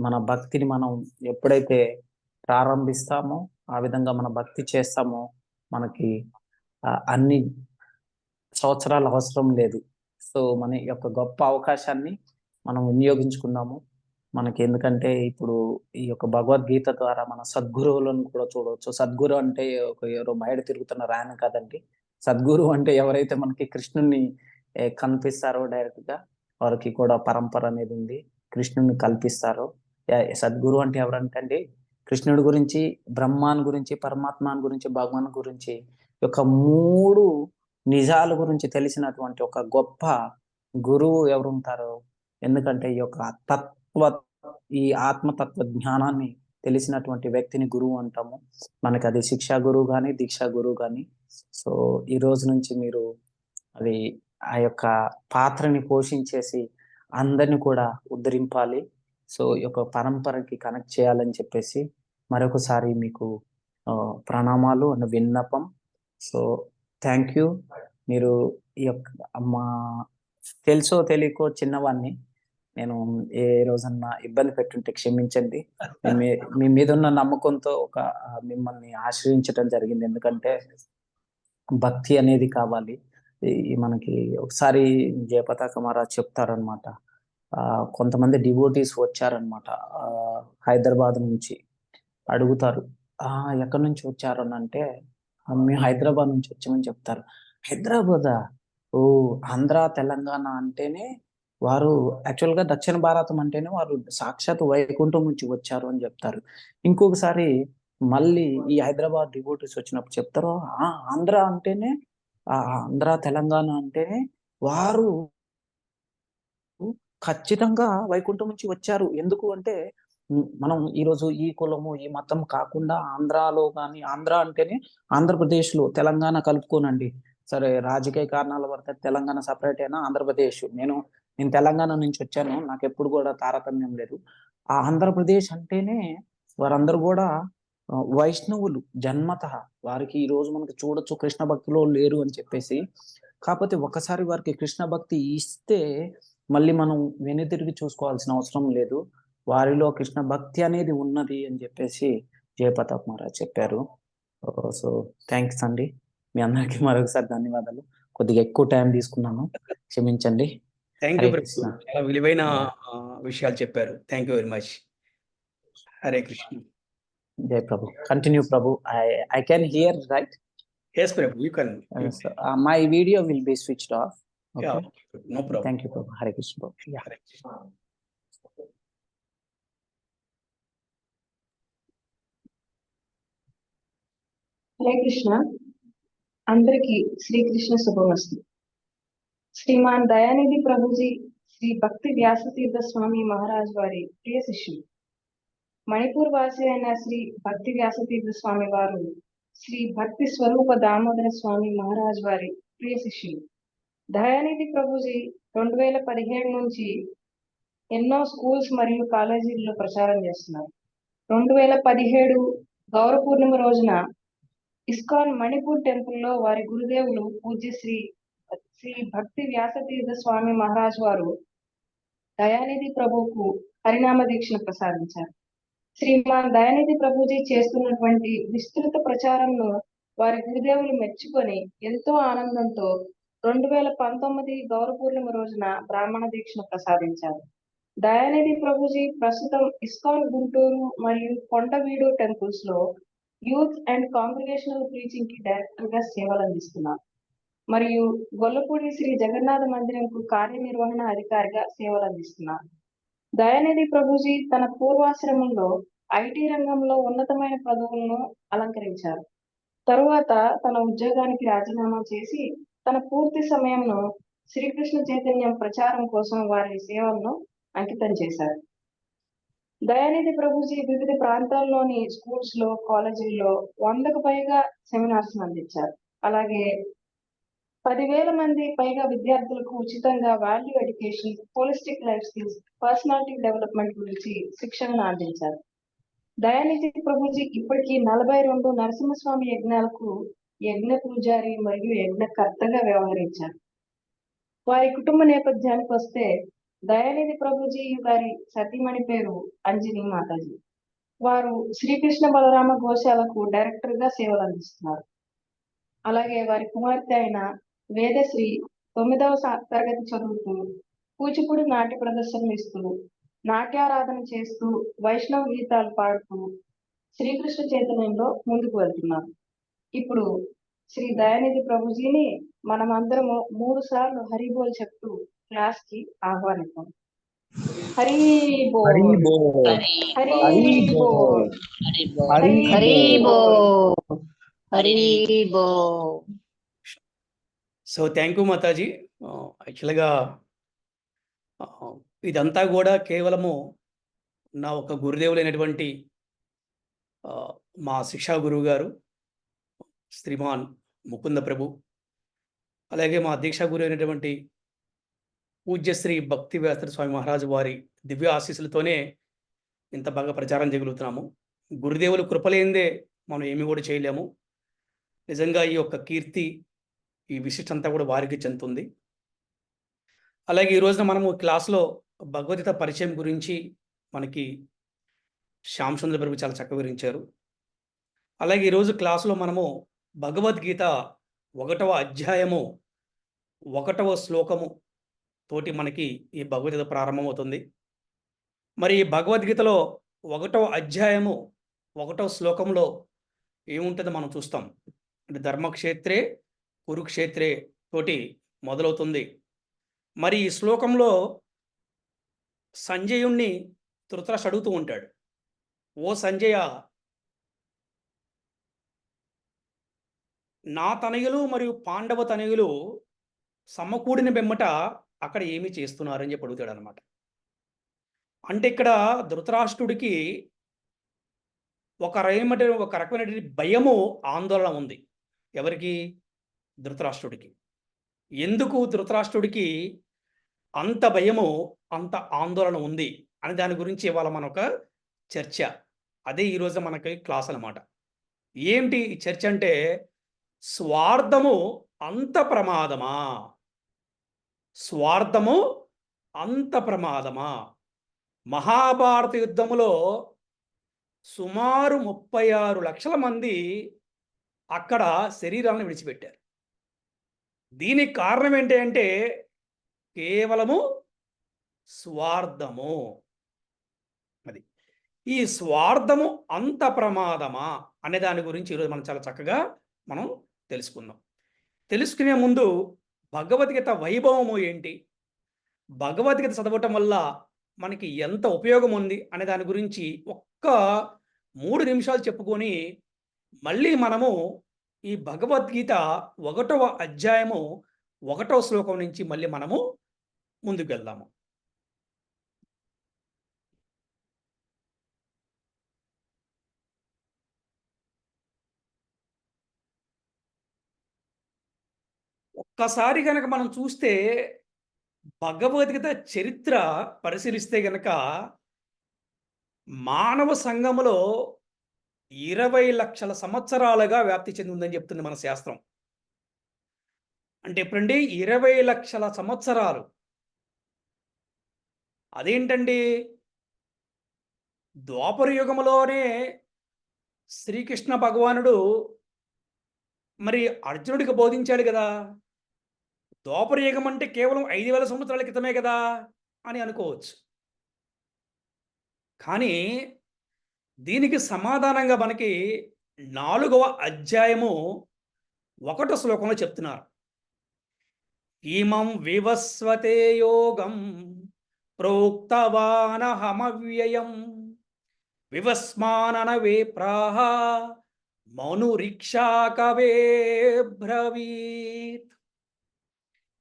మన భక్తిని మనం ఎప్పుడైతే ప్రారంభిస్తామో, ఆ విధంగా మన భక్తి చేస్తామో మనకి అన్ని సంవత్సరాలు అవసరం లేదు. సో మన యొక్క గొప్ప అవకాశాన్ని మనం వినియోగించుకుందాము. మనకి ఎందుకంటే ఇప్పుడు ఈ యొక్క భగవద్గీత ద్వారా మన సద్గురువులను కూడా చూడవచ్చు. సద్గురు అంటే ఎవరో బయట తిరుగుతున్న రాయన కాదండి. సద్గురు అంటే ఎవరైతే మనకి కృష్ణుని కనిపిస్తారో డైరెక్ట్ గా, వారికి కూడా పరంపర అనేది ఉంది. కృష్ణుని కల్పిస్తారో. సద్గురు అంటే ఎవరంటే అండి, కృష్ణుడి గురించి, బ్రహ్మాన్ గురించి, పరమాత్మాన్ గురించి, భగవాన్ గురించి ఒక 3 నిజాల గురించి తెలిసినటువంటి ఒక గొప్ప గురువు ఎవరుంటారో. ఎందుకంటే ఈ ఆత్మతత్వ జ్ఞానాన్ని తెలిసినటువంటి వ్యక్తిని గురువు అంటాము. మనకి అది శిక్షా గురువు కానీ, దీక్షా గురువు కానీ. సో ఈ రోజు నుంచి మీరు అది ఆ యొక్క పాత్రని పోషించేసి అందరిని కూడా ఉద్ధరింపాలి. సో ఈ యొక్క పరంపరకి కనెక్ట్ చేయాలని చెప్పేసి మరొకసారి మీకు ప్రణామాలు అన్న విన్నపం. So thank you. మీరు ఈ యొక్క తెలుసో తెలియకో చిన్నవాడిని, నేను ఏ రోజన్నా ఇబ్బంది పెట్టుంటే క్షమించండి. మీ మీద ఉన్న నమ్మకంతో మిమ్మల్ని ఆశ్రయించడం జరిగింది. ఎందుకంటే భక్తి అనేది కావాలి మనకి. ఒకసారి జయపతాక మహారాజ్ చెప్తారనమాట, కొంతమంది డివోటీస్ వచ్చారనమాట హైదరాబాద్ నుంచి. అడుగుతారు, ఎక్కడి నుంచి వచ్చారు అని అంటే, మేము హైదరాబాద్ నుంచి వచ్చామని చెప్తారు. హైదరాబాదా? ఓ, ఆంధ్ర తెలంగాణ అంటేనే వారు యాక్చువల్గా దక్షిణ భారతం అంటేనే వారు సాక్షాత్ వైకుంఠం నుంచి వచ్చారు అని చెప్తారు. ఇంకొకసారి మళ్ళీ ఈ హైదరాబాద్ డివోటీస్ వచ్చినప్పుడు చెప్తారు, ఆంధ్ర అంటేనే, ఆంధ్ర తెలంగాణ అంటేనే వారు ఖచ్చితంగా వైకుంఠం నుంచి వచ్చారు. ఎందుకు అంటే మనం ఈరోజు ఈ కులము, ఈ మతం కాకుండా ఆంధ్రాలో కానీ, ఆంధ్ర అంటేనే ఆంధ్రప్రదేశ్లో తెలంగాణ కలుపుకోనండి. సరే రాజకీయ కారణాల వరకు తెలంగాణ సపరేట్ అయినా ఆంధ్రప్రదేశ్, నేను తెలంగాణ నుంచి వచ్చాను, నాకు ఎప్పుడు కూడా తారతమ్యం లేదు. ఆ ఆంధ్రప్రదేశ్ అంటేనే వారందరూ కూడా వైష్ణవులు జన్మత. వారికి ఈ రోజు మనకు చూడొచ్చు కృష్ణ భక్తిలో లేరు అని చెప్పేసి. కాకపోతే ఒకసారి వారికి కృష్ణ భక్తి ఇస్తే మళ్ళీ మనం వెనుతిరిగి చూసుకోవాల్సిన అవసరం లేదు. వారిలో కృష్ణ భక్తి అనేది ఉన్నది అని చెప్పేసి జయపతాక్ మహారాజ్ చెప్పారు. సో థ్యాంక్స్ అండి. మీ అందరికీ మరొకసారి ధన్యవాదాలు. కొద్దిగా ఎక్కువ టైం తీసుకున్నాను, క్షమించండి. థ్యాంక్ యూ ప్రభు, చాలా విలువైన విషయాలు చెప్పారు. Thank you very much. Hare Krishna. Jai Prabhu. Continue Prabhu. I can hear, right? Yes Prabhu, you can. My video will be switched off. Okay. Yeah, no problem. Thank you Prabhu. Hare Krishna Prabhu. Yeah. Hare Krishna. Hare Krishna. అందరికీ శ్రీకృష్ణ శుభమస్తు. శ్రీమాన్ దయానిధి ప్రభుజీ శ్రీ భక్తి వ్యాసతీర్థ స్వామి మహారాజ్ వారి ప్రియ శిష్యులు, మణిపూర్ వాసి అయిన శ్రీ భక్తి వ్యాసతీర్థ స్వామి వారు శ్రీ భక్తి స్వరూప దామోదర స్వామి మహారాజ్ వారి ప్రియ శిష్యులు. దయానిధి ప్రభుజీ 2017 నుంచి ఎన్నో స్కూల్స్ మరియు కాలేజీల్లో ప్రచారం చేస్తున్నారు. 2017 గౌర పూర్ణిమ రోజున ఇస్కాన్ మణిపూర్ టెంపుల్లో వారి గురుదేవులు పూజ్య శ్రీ భక్తి వ్యాసతీర్థ స్వామి మహారాజ్ వారు దయానిధి ప్రభువుకు హరినామ దీక్షను ప్రసాదించారు. శ్రీమాన్ దయానిధి ప్రభుజీ చేస్తున్నటువంటి విస్తృత ప్రచారంను వారి గురుదేవులు మెచ్చుకొని ఎంతో ఆనందంతో 2019 గౌర పూర్ణిమ రోజున బ్రాహ్మణ దీక్షను ప్రసాదించారు. దయానిధి ప్రభుజీ ప్రస్తుతం ఇస్కాన్ గుంటూరు మరియు కొండవీడు టెంపుల్స్ లో యూత్ అండ్ కాంగ్రిగేషనల్ ప్రీచింగ్ కి డైరెక్టర్ గా సేవలు అందిస్తున్నారు మరియు గొల్లపూడి శ్రీ జగన్నాథ మందిరంకు కార్యనిర్వహణ అధికారిగా సేవలు అందిస్తున్నారు. దయానిధి ప్రభుజీ తన పూర్వాశ్రమంలో ఐటీ రంగంలో ఉన్నతమైన పదవులను అలంకరించారు. తరువాత తన ఉద్యోగానికి రాజీనామా చేసి తన పూర్తి సమయంను శ్రీకృష్ణ చైతన్యం ప్రచారం కోసం వారి సేవలను అంకితం చేశారు. దయానిధి ప్రభుజీ వివిధ ప్రాంతాల్లోని స్కూల్స్ లో కాలేజీల్లో 100కు పైగా సెమినార్స్ అందించారు. అలాగే 10,000 మంది పైగా విద్యార్థులకు ఉచితంగా value education, holistic life skills, personality development గురించి శిక్షణను అందించారు. దయానిధి ప్రభుజీ ఇప్పటికీ 42 నరసింహస్వామి యజ్ఞాలకు యజ్ఞ పూజారి మరియు యజ్ఞకర్తగా వ్యవహరించారు. వారి కుటుంబ నేపథ్యానికి వస్తే దయానిధి ప్రభుజీ గారి సతీమణి పేరు అంజని మాతాజీ. వారు శ్రీకృష్ణ బలరామ గోశాలకు డైరెక్టర్ గా సేవలు అందిస్తున్నారు. అలాగే వారి కుమార్తె అయిన వేదశ్రీ 9వ తరగతి చదువుతూ కూచిపూడి నాట్య ప్రదర్శనలు ఇస్తూ నాట్యారాధన చేస్తూ వైష్ణవ గీతాలు పాడుతూ శ్రీకృష్ణ చైతన్యంలో ముందుకు వెళ్తున్నారు. ఇప్పుడు శ్రీ దయానిధి ప్రభుజీని మనమందరము 3 సార్లు హరిబోల్ చెప్తూ క్లాస్ కి ఆహ్వానిద్దాం. హరి బోల్, హరి బోల్, హరి హరి బోల్, బోల్, హరి హరి బోల్. బో హరి బో. So thank you Mataji. యాక్చువల్గా ఇదంతా కూడా కేవలము నా ఒక గురుదేవులైనటువంటి మా శిక్షా గురువు గారు శ్రీమాన్ ముకుంద ప్రభు, అలాగే మా దీక్షా గురువు అయినటువంటి పూజ్యశ్రీ భక్తి వ్యాస స్వామి మహారాజు వారి దివ్య ఆశీస్సులతోనే ఇంత బాగా ప్రచారం చేయగలుగుతున్నాము. గురుదేవులు కృపలేందే మనం ఏమి కూడా చేయలేము. నిజంగా ఈ యొక్క కీర్తి, ఈ విశిష్టంతా కూడా వారికి చెందుతుంది. అలాగే ఈ రోజున మనము క్లాస్లో భగవద్గీత పరిచయం గురించి మనకి శ్యామ్ సుందర్ ప్రభు చాలా చక్కగా వివరించారు. అలాగే ఈరోజు క్లాసులో మనము భగవద్గీత 1వ అధ్యాయము 1వ శ్లోకము తోటి మనకి ఈ భగవద్గీత ప్రారంభమవుతుంది. మరి ఈ భగవద్గీతలో 1వ అధ్యాయము 1వ శ్లోకంలో ఏముంటుందో మనం చూస్తాం. అంటే ధర్మక్షేత్రే కురుక్షేత్రే తోటి మొదలవుతుంది. మరి ఈ శ్లోకంలో సంజయుణ్ణి ధృతరాష్ట్రుడు అడుగుతూ ఉంటాడు, ఓ సంజయ, నా తనయులు మరియు పాండవ తనయులు సమకూడిన బెమ్మట అక్కడ ఏమి చేస్తున్నారని చెప్పి అడుగుతాడు అనమాట. అంటే ఇక్కడ ధృతరాష్ట్రుడికి ఒక రకమైన భయము, ఆందోళన ఉంది. ఎవరికి? ధృతరాష్ట్రుడికి. ఎందుకు ధృతరాష్ట్రుడికి అంత భయము, అంత ఆందోళన ఉంది అని దాని గురించి ఇవాళ మన ఒక చర్చ. అదే ఈరోజు మనకి క్లాస్ అనమాట. ఏంటి ఈ చర్చ అంటే, స్వార్థము అంత ప్రమాదమా? స్వార్థము అంత ప్రమాదమా? మహాభారత యుద్ధములో సుమారు 36 లక్షల మంది అక్కడ శరీరాలను విడిచిపెట్టారు. దీనికి కారణం ఏంటి అంటే కేవలము స్వార్థము. అది ఈ స్వార్థము అంత ప్రమాదమా అనే దాని గురించి ఈరోజు మనం చాలా చక్కగా మనం తెలుసుకుందాం. తెలుసుకునే ముందు భగవద్గీత వైభవము ఏంటి, భగవద్గీత చదవటం వల్ల మనకి ఎంత ఉపయోగం ఉంది అనే దాని గురించి ఒక్క 3 నిమిషాలు చెప్పుకొని మళ్ళీ మనము ఈ భగవద్గీత 1వ అధ్యాయము 1వ శ్లోకం నుంచి మళ్ళీ మనము ముందుకు వెళ్దాము. ఒక్కసారి కనుక మనం చూస్తే భగవద్గీత చరిత్ర పరిశీలిస్తే గనక మానవ సంఘములో 20 లక్షల సంవత్సరాలుగా వ్యాప్తి చెంది ఉందని చెప్తుంది మన శాస్త్రం. అంటే ఎప్పుడండి? 20 లక్షల సంవత్సరాలు. అదేంటండి, ద్వాపర యుగంలోనే శ్రీకృష్ణ భగవానుడు మరి అర్జునుడికి బోధించాడు కదా. ద్వాపర యుగం అంటే కేవలం 5000 సంవత్సరాల క్రితమే కదా అని అనుకోవచ్చు. కానీ దీనికి సమాధానంగా మనకి 4వ అధ్యాయము 1వ శ్లోకంలో చెప్తున్నారు. ఇమం వివస్వతే యోగం ప్రోక్తవానహమవ్యయం వివస్మాననవే ప్రాహ మనురిక్షాకవే బ్రవీత్.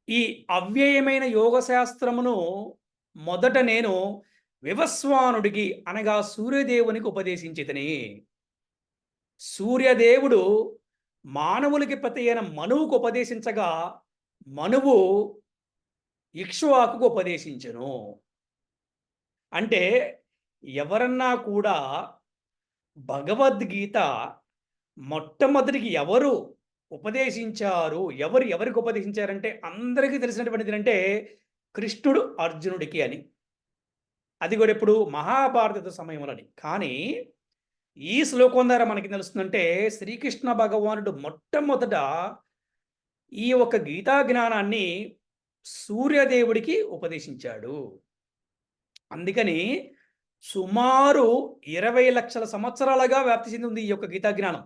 ఈ అవ్యయమైన యోగ శాస్త్రమును మొదట నేను వివస్వానుడికి అనగా సూర్యదేవునికి ఉపదేశించితిని. సూర్యదేవుడు మానవులకి పతి అయిన మనువుకు ఉపదేశించగా మనువు ఇక్ష్వాకుకు ఉపదేశించెను. అంటే ఎవరన్నా కూడా భగవద్గీత మొట్టమొదటికి ఎవరు ఉపదేశించారు, ఎవరికి ఉపదేశించారంటే అందరికీ తెలిసినటువంటిది అంటే కృష్ణుడు అర్జునుడికి అని. అది కూడా ఇప్పుడు మహాభారత సమయంలోని. కానీ ఈ శ్లోకం ద్వారా మనకి తెలుస్తుందంటే శ్రీకృష్ణ భగవానుడు మొట్టమొదట ఈ ఒక గీతా జ్ఞానాన్ని సూర్యదేవుడికి ఉపదేశించాడు. అందుకని సుమారు 20 లక్షల సంవత్సరాలుగా వ్యాప్తి చెందింది ఈ యొక్క గీతా జ్ఞానం.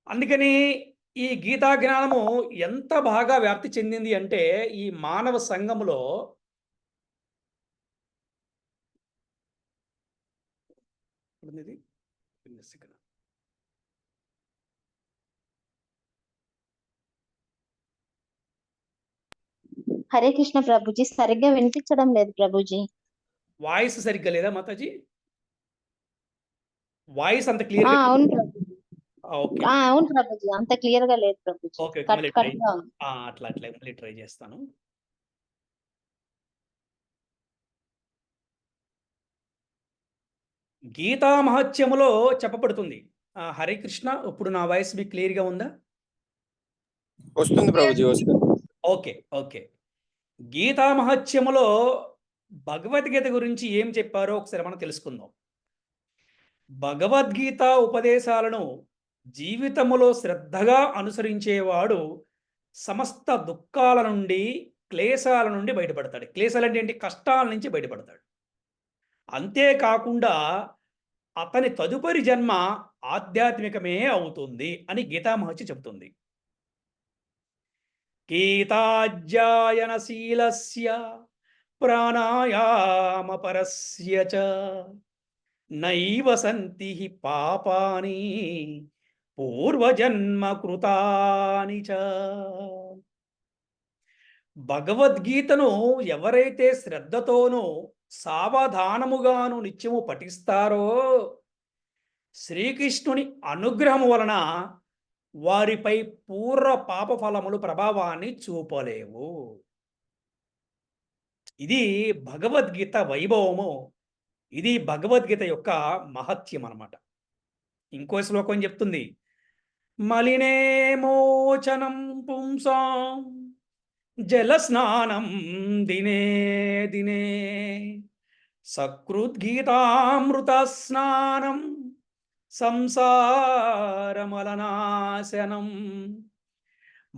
అందుకని ఈ గీతా జ్ఞానము ఎంత బాగా వ్యాప్తి చెందింది అంటే ఈ మానవ సంఘములో హరే కృష్ణ ప్రభుజీ, సరిగ్గా వినిపించడం లేదు ప్రభుజీ. వాయిస్ సరిగ్గా లేదా మాతాజీ? వాయిస్ అంత క్లియర్ గా? అవును ప్రభుజీ. ఓకే అవును ప్రభుజీ, అంత క్లియర్ గా లేదు ప్రభుజీ. ఓకే కట్ కట్ గా ఉంది. అట్లా మళ్ళీ ట్రై చేస్తాను. గీతా మహత్యములో చెప్పబడుతుంది. హరే కృష్ణ, ఇప్పుడు నా వాయిస్ మీకు క్లియర్ గా ఉందా? వస్తుంది ప్రభుజీ, వస్తుంది. ఓకే. గీతా మహత్యములో భగవద్గీత గురించి ఏం చెప్పారో ఒకసారి మనం తెలుసుకుందాం. భగవద్గీత ఉపదేశాలను జీవితములో శ్రద్ధగా అనుసరించేవాడు సమస్త దుఃఖాల నుండి, క్లేశాల నుండి బయటపడతాడు. క్లేశాలు అంటే ఏంటి? కష్టాల నుంచి బయటపడతాడు. అంతేకాకుండా అతని తదుపరి జన్మ ఆధ్యాత్మికమే అవుతుంది అని గీతా మహర్షి చెబుతుంది. గీతాధ్యాయనశీలస్య ప్రాణాయామపరస్య చ నైవ సంతి పాపాని పూర్వజన్మ కృతాని చ. భగవద్గీతను ఎవరైతే శ్రద్ధతోనూ సావధానముగాను నిత్యము పఠిస్తారో శ్రీకృష్ణుని అనుగ్రహం వలన వారిపై పూర్వ పాప ఫలములు ప్రభావాన్ని చూపలేవు. ఇది భగవద్గీత వైభవము, ఇది భగవద్గీత యొక్క మహత్యం అన్నమాట. ఇంకో శ్లోకం చెప్తుంది, మలినే మోచనం పుంసాం జలస్నానం దినే దినే సకృద్గీతామృత స్నానం సంసారమలనాశనం.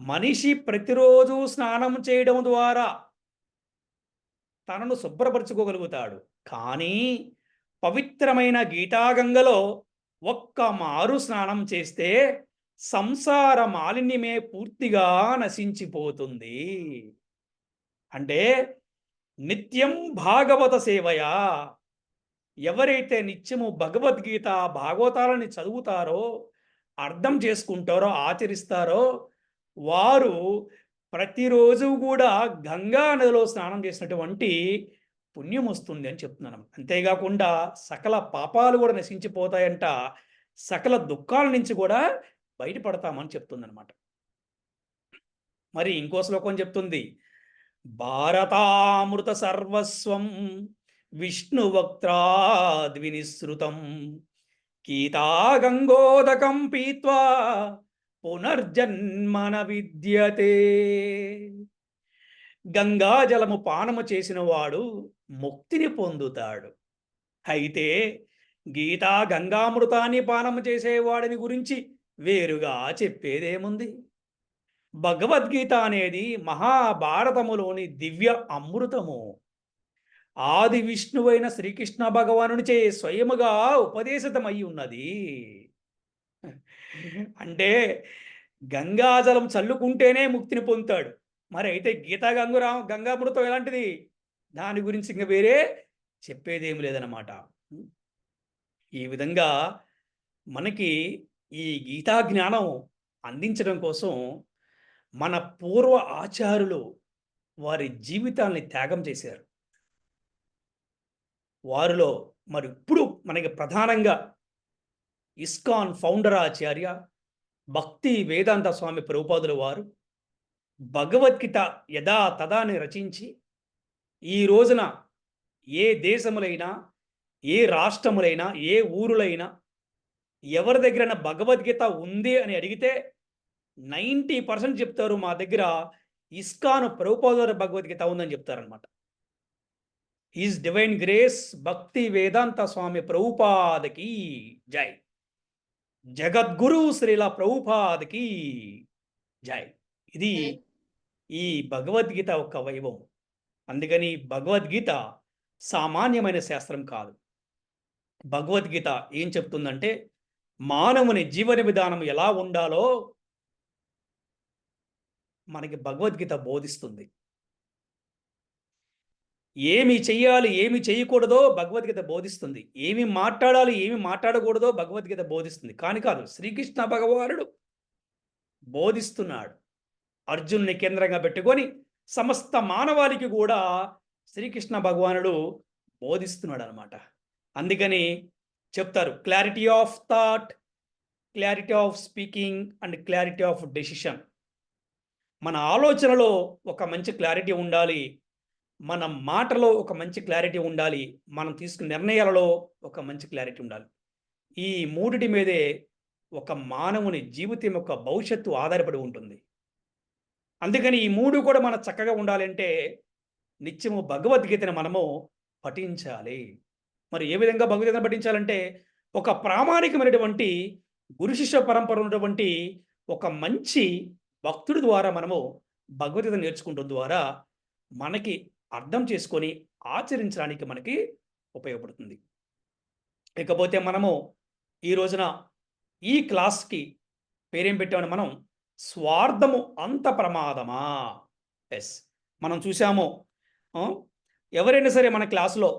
మనిషి ప్రతిరోజు స్నానం చేయడం ద్వారా తనను శుభ్రపరచుకోగలుగుతాడు. కానీ పవిత్రమైన గీతాగంగలో ఒక్క మారు స్నానం చేస్తే సంసార మాలిన్యమే పూర్తిగా నశించిపోతుంది. అంటే నిత్యం భాగవత సేవయా, ఎవరైతే నిత్యము భగవద్గీత భాగవతాలని చదువుతారో, అర్థం చేసుకుంటారో, ఆచరిస్తారో వారు ప్రతిరోజు కూడా గంగా నదిలో స్నానం చేసినటువంటి పుణ్యం వస్తుంది అని చెప్తున్నాను. అంతేకాకుండా సకల పాపాలు కూడా నశించిపోతాయంట, సకల దుఃఖాల నుంచి కూడా బయటపడతామని చెప్తుందన్నమాట. మరి ఇంకో శ్లోకం చెప్తుంది, భారతామృత సర్వస్వం విష్ణువక్త్రాద్వినిసృతం గీతా గంగోదకం పీత్వా పునర్జన్మన విద్యతే. గంగాజలము పానము చేసిన వాడు ముక్తిని పొందుతాడు. అయితే గీతా గంగామృతాన్ని పానము చేసేవాడిని గురించి వేరుగా చెప్పేదేముంది? భగవద్గీత అనేది మహాభారతములోని దివ్య అమృతము. ఆది విష్ణువైన శ్రీకృష్ణ భగవానునిచే స్వయముగా ఉపదేశితమై ఉన్నది. అంటే గంగాజలం చల్లుకుంటేనే ముక్తిని పొందుతాడు. మరి అయితే గీతా గంగామృతం ఎలాంటిది? దాని గురించి ఇంక వేరే చెప్పేదేమి లేదన్నమాట. ఈ విధంగా మనకి ఈ గీతా జ్ఞానం అందించడం కోసం మన పూర్వ ఆచారులు వారి జీవితాల్ని త్యాగం చేశారు. వారిలో మరి ఇప్పుడు మనకి ప్రధానంగా ఇస్కాన్ ఫౌండర్ ఆచార్య భక్తి వేదాంత స్వామి ప్రభుపాదుల వారు భగవద్గీత యథా తదాని రచించి ఈ రోజున ఏ దేశములైనా, ఏ రాష్ట్రములైనా, ఏ ఊరులైనా ఎవరి దగ్గర భగవద్గీత ఉంది అని అడిగితే 90% చెప్తారు మా దగ్గర ఇస్కాన్ ప్రభుపాదుల భగవద్గీత ఉందని చెప్తారనమాట. ఈజ్ డివైన్ గ్రేస్ భక్తి వేదాంత స్వామి ప్రభుపాదకి జై. జగద్గురు శ్రీల ప్రభుపాదకి జై. ఇది ఈ భగవద్గీత యొక్క వైభవం. అందుకని భగవద్గీత సామాన్యమైన శాస్త్రం కాదు. భగవద్గీత ఏం చెప్తుందంటే మానవుని జీవన విధానం ఎలా ఉండాలో మనకి భగవద్గీత బోధిస్తుంది. ఏమి చెయ్యాలి, ఏమి చేయకూడదో భగవద్గీత బోధిస్తుంది. ఏమి మాట్లాడాలి, ఏమి మాట్లాడకూడదో భగవద్గీత బోధిస్తుంది. కాదు శ్రీకృష్ణ భగవానుడు బోధిస్తున్నాడు. అర్జునుని కేంద్రంగా పెట్టుకొని సమస్త మానవాళికి కూడా శ్రీకృష్ణ భగవానుడు బోధిస్తున్నాడు అనమాట. అందుకని చెప్తారు clarity of thought, clarity of speaking and clarity of decision. మన ఆలోచనలో ఒక మంచి క్లారిటీ ఉండాలి, మన మాటలో ఒక మంచి క్లారిటీ ఉండాలి, మనం తీసుకున్న నిర్ణయాలలో ఒక మంచి క్లారిటీ ఉండాలి. ఈ మూడిటి మీదే ఒక మానవుని జీవితం యొక్క భవిష్యత్తు ఆధారపడి ఉంటుంది. అందుకని ఈ మూడు కూడా మనం చక్కగా ఉండాలంటే నిత్యము భగవద్గీతను మనము పఠించాలి. మరి ఏ విధంగా భగవద్గీతను పఠించాలంటే ఒక ప్రామాణికమైనటువంటి గురు శిష్య పరంపర ఉన్నటువంటి ఒక మంచి భక్తుడి ద్వారా మనము భగవద్గీత నేర్చుకుంటం ద్వారా మనకి అర్థం చేసుకొని ఆచరించడానికి మనకి ఉపయోగపడుతుంది. ఇకపోతే మనము ఈ రోజున ఈ క్లాస్కి పేరేం పెట్టామని మనం స్వార్థము అంత ప్రమాదమా. ఎస్, మనం చూసాము. ఎవరైనా సరే మన క్లాసులో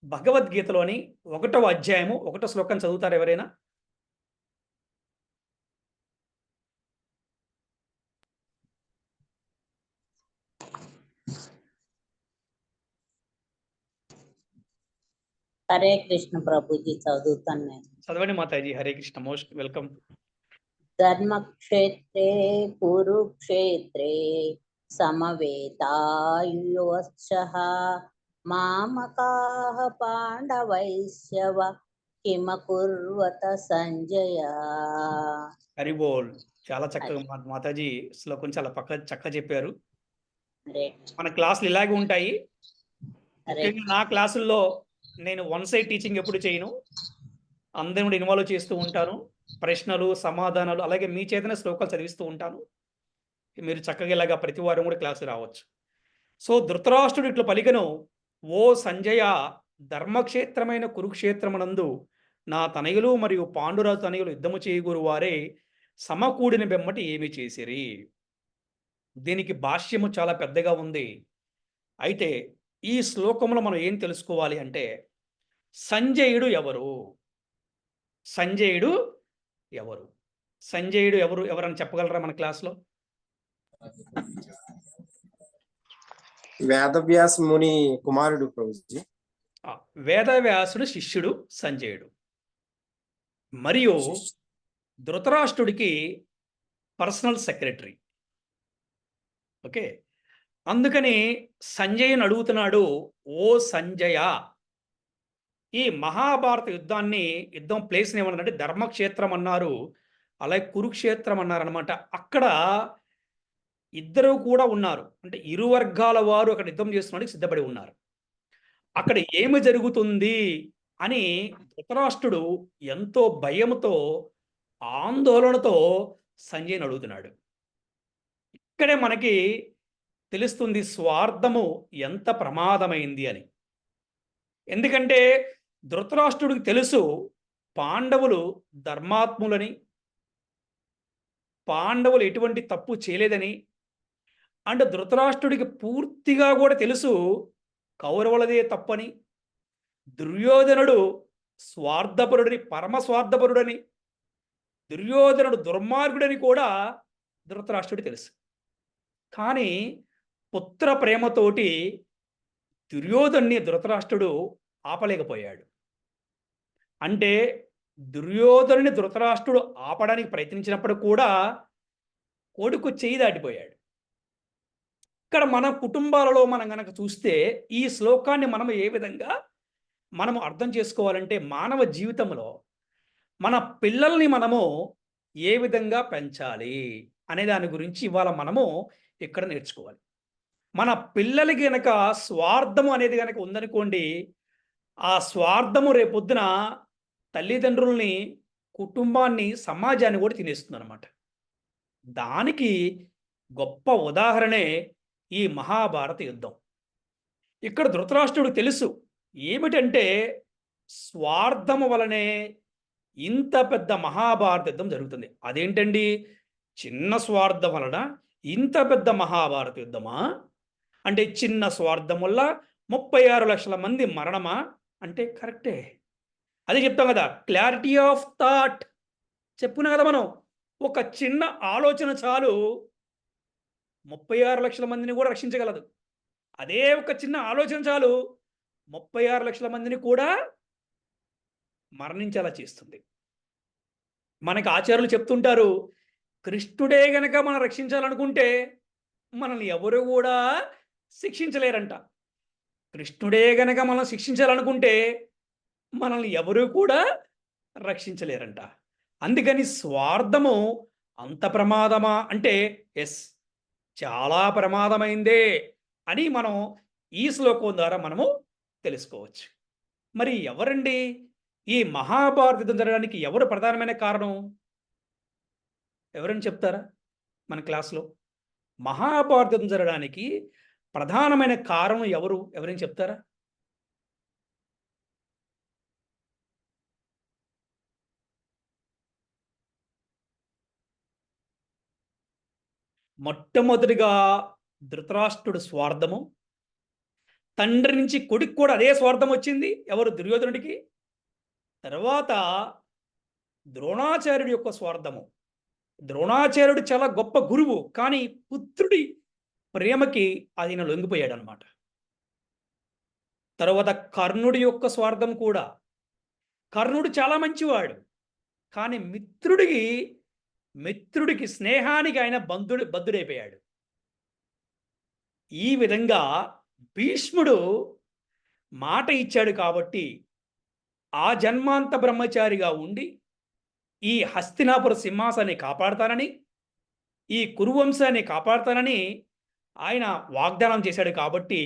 భగవద్గీతలోని 1వ అధ్యాయము 1వ శ్లోకం చదువుతారు ఎవరైనా? హరే కృష్ణ ప్రభుజీ, చదువుతాను నేను. చదవండి మాతాజీ. Hare Krishna, most welcome. ధర్మక్షేత్రే కురుక్షేత్రే సమవేతాయువశ్చః మామకాః పాండవైశ్యవ కిమకుర్వత సంజయ. హరి బోల్. చాలా చక్కగా మాతాజీ శ్లోకం చాలా చక్కగా చెప్పారు. మన క్లాసులు ఇలాగే ఉంటాయి. నా క్లాసుల్లో నేను వన్ సైడ్ టీచింగ్ ఎప్పుడు చేయను, అందరిని ఇన్వాల్వ్ చేస్తూ ఉంటాను. ప్రశ్నలు, సమాధానాలు, అలాగే మీ చేతనే శ్లోకాలు చదివిస్తూ ఉంటాను. మీరు చక్కగా ఇలాగా ప్రతి వారం కూడా క్లాసు రావచ్చు. సో ధృతరాష్ట్రుడు ఇట్లా పలికను, ఓ సంజయ, ధర్మక్షేత్రమైన కురుక్షేత్రమునందు నా తనయులు మరియు పాండురాజు తనయులు యుద్ధము చేయగురు వారే సమకూడిన బెమ్మటి ఏమి చేసిరి. దీనికి భాష్యము చాలా పెద్దగా ఉంది. అయితే ఈ శ్లోకంలో మనం ఏం తెలుసుకోవాలి అంటే సంజయుడు ఎవరు, సంజయుడు ఎవరు, సంజయుడు ఎవరు ఎవరని చెప్పగలరా మన క్లాస్లో? వేదవ్యాస ముని కుమారుడు ప్రభుజీ. వేదవ్యాసుడు శిష్యుడు సంజయుడు. మరియు ధృతరాష్ట్రుడికి పర్సనల్ సెక్రటరీ. ఓకే, అందుకని సంజయుని అడుగుతున్నాడు, ఓ సంజయ, ఈ మహాభారత యుద్ధం ప్లేస్ని ఏమన్నారంటే ధర్మక్షేత్రం అన్నారు, అలాగే కురుక్షేత్రం అన్నారనమాట. అక్కడ ఇద్దరు కూడా ఉన్నారు. అంటే ఇరు వర్గాల వారు అక్కడ యుద్ధం చేస్తున్నానికి సిద్ధపడి ఉన్నారు. అక్కడ ఏమి జరుగుతుంది అని ధృతరాష్ట్రుడు ఎంతో భయంతో, ఆందోళనతో సంజయ్ని అడుగుతున్నాడు. ఇక్కడే మనకి తెలుస్తుంది స్వార్థము ఎంత ప్రమాదమైంది అని. ఎందుకంటే ధృతరాష్ట్రుడికి తెలుసు పాండవులు ధర్మాత్ములని, పాండవులు ఎటువంటి తప్పు చేయలేదని. అండ్ ధృతరాష్ట్రుడికి పూర్తిగా కూడా తెలుసు కౌరవులదే తప్పని, దుర్యోధనుడు స్వార్థపరుడని, పరమ స్వార్థపరుడని, దుర్యోధనుడు దుర్మార్గుడని కూడా ధృతరాష్ట్రుడు తెలుసు. కానీ పుత్ర ప్రేమతోటి దుర్యోధన్ని ధృతరాష్ట్రుడు ఆపలేకపోయాడు. అంటే దుర్యోధనుని ధృతరాష్ట్రుడు ఆపడానికి ప్రయత్నించినప్పుడు కూడా కొడుకు చేయి దాటిపోయాడు. ఇక్కడ మన కుటుంబాలలో మనం గనక చూస్తే ఈ శ్లోకాన్ని మనం ఏ విధంగా మనము అర్థం చేసుకోవాలంటే, మానవ జీవితంలో మన పిల్లల్ని మనము ఏ విధంగా పెంచాలి అనే దాని గురించి ఇవాళ మనము ఇక్కడ నేర్చుకోవాలి. మన పిల్లలకి గనక స్వార్థము అనేది గనక ఉందనుకోండి, ఆ స్వార్థము రేపొద్దున తల్లిదండ్రుల్ని, కుటుంబాన్ని, సమాజాన్ని కూడా తినేస్తుంది అనమాట. దానికి గొప్ప ఉదాహరణే ఈ మహాభారత యుద్ధం. ఇక్కడ ధృతరాష్ట్రుడు తెలుసు ఏమిటంటే స్వార్థము వలనే ఇంత పెద్ద మహాభారత యుద్ధం జరుగుతుంది. అదేంటండి, చిన్న స్వార్థం వలన ఇంత పెద్ద మహాభారత యుద్ధమా? అంటే చిన్న స్వార్థం వల్ల 36 లక్షల మంది మరణమా అంటే కరెక్టే. అదే చెప్తాం కదా, క్లారిటీ ఆఫ్ థాట్ చెప్పుకున్నాం కదా మనం. ఒక చిన్న ఆలోచన చాలు 36 లక్షల మందిని కూడా రక్షించగలదు. అదే ఒక చిన్న ఆలోచన చాలు 36 లక్షల మందిని కూడా మరణించేలా చేస్తుంది. మనకి ఆచార్యులు చెప్తుంటారు, కృష్ణుడే గనక మనం రక్షించాలనుకుంటే మనల్ని ఎవరు కూడా శిక్షించలేరంట. కృష్ణుడే గనక మనం శిక్షించాలనుకుంటే మనల్ని ఎవరు కూడా రక్షించలేరంట. అందుకని స్వార్థము అంత ప్రమాదమా అంటే ఎస్, చాలా ప్రమాదమైందే అని మనం ఈ శ్లోకం ద్వారా మనము తెలుసుకోవచ్చు. మరి ఎవరండి ఈ మహాభారత యుద్ధం జరగడానికి ఎవరు ప్రధానమైన కారణం? ఎవరని చెప్తారా మన క్లాస్లో? మహాభారత యుద్ధం జరగడానికి ప్రధానమైన కారణం ఎవరని చెప్తారా? మొట్టమొదటిగా ధృతరాష్ట్రుడు స్వార్థము, తండ్రి నుంచి కొడుకు కూడా అదే స్వార్థం వచ్చింది, ఎవరు? దుర్యోధనుడికి. తర్వాత ద్రోణాచార్యుడి యొక్క స్వార్థము. ద్రోణాచార్యుడు చాలా గొప్ప గురువు, కానీ పుత్రుడి ప్రేమకి ఆయన లొంగిపోయాడు అనమాట. తర్వాత కర్ణుడి యొక్క స్వార్థం కూడా. కర్ణుడు చాలా మంచివాడు, కానీ మిత్రుడికి స్నేహానికి ఆయన బద్ధుడైపోయాడు. ఈ విధంగా భీష్ముడు మాట ఇచ్చాడు కాబట్టి ఆ జన్మాంత బ్రహ్మచారిగా ఉండి ఈ హస్తినాపుర సింహాసాన్ని కాపాడతానని, ఈ కురువంశాన్ని కాపాడతానని ఆయన వాగ్దానం చేశాడు. కాబట్టి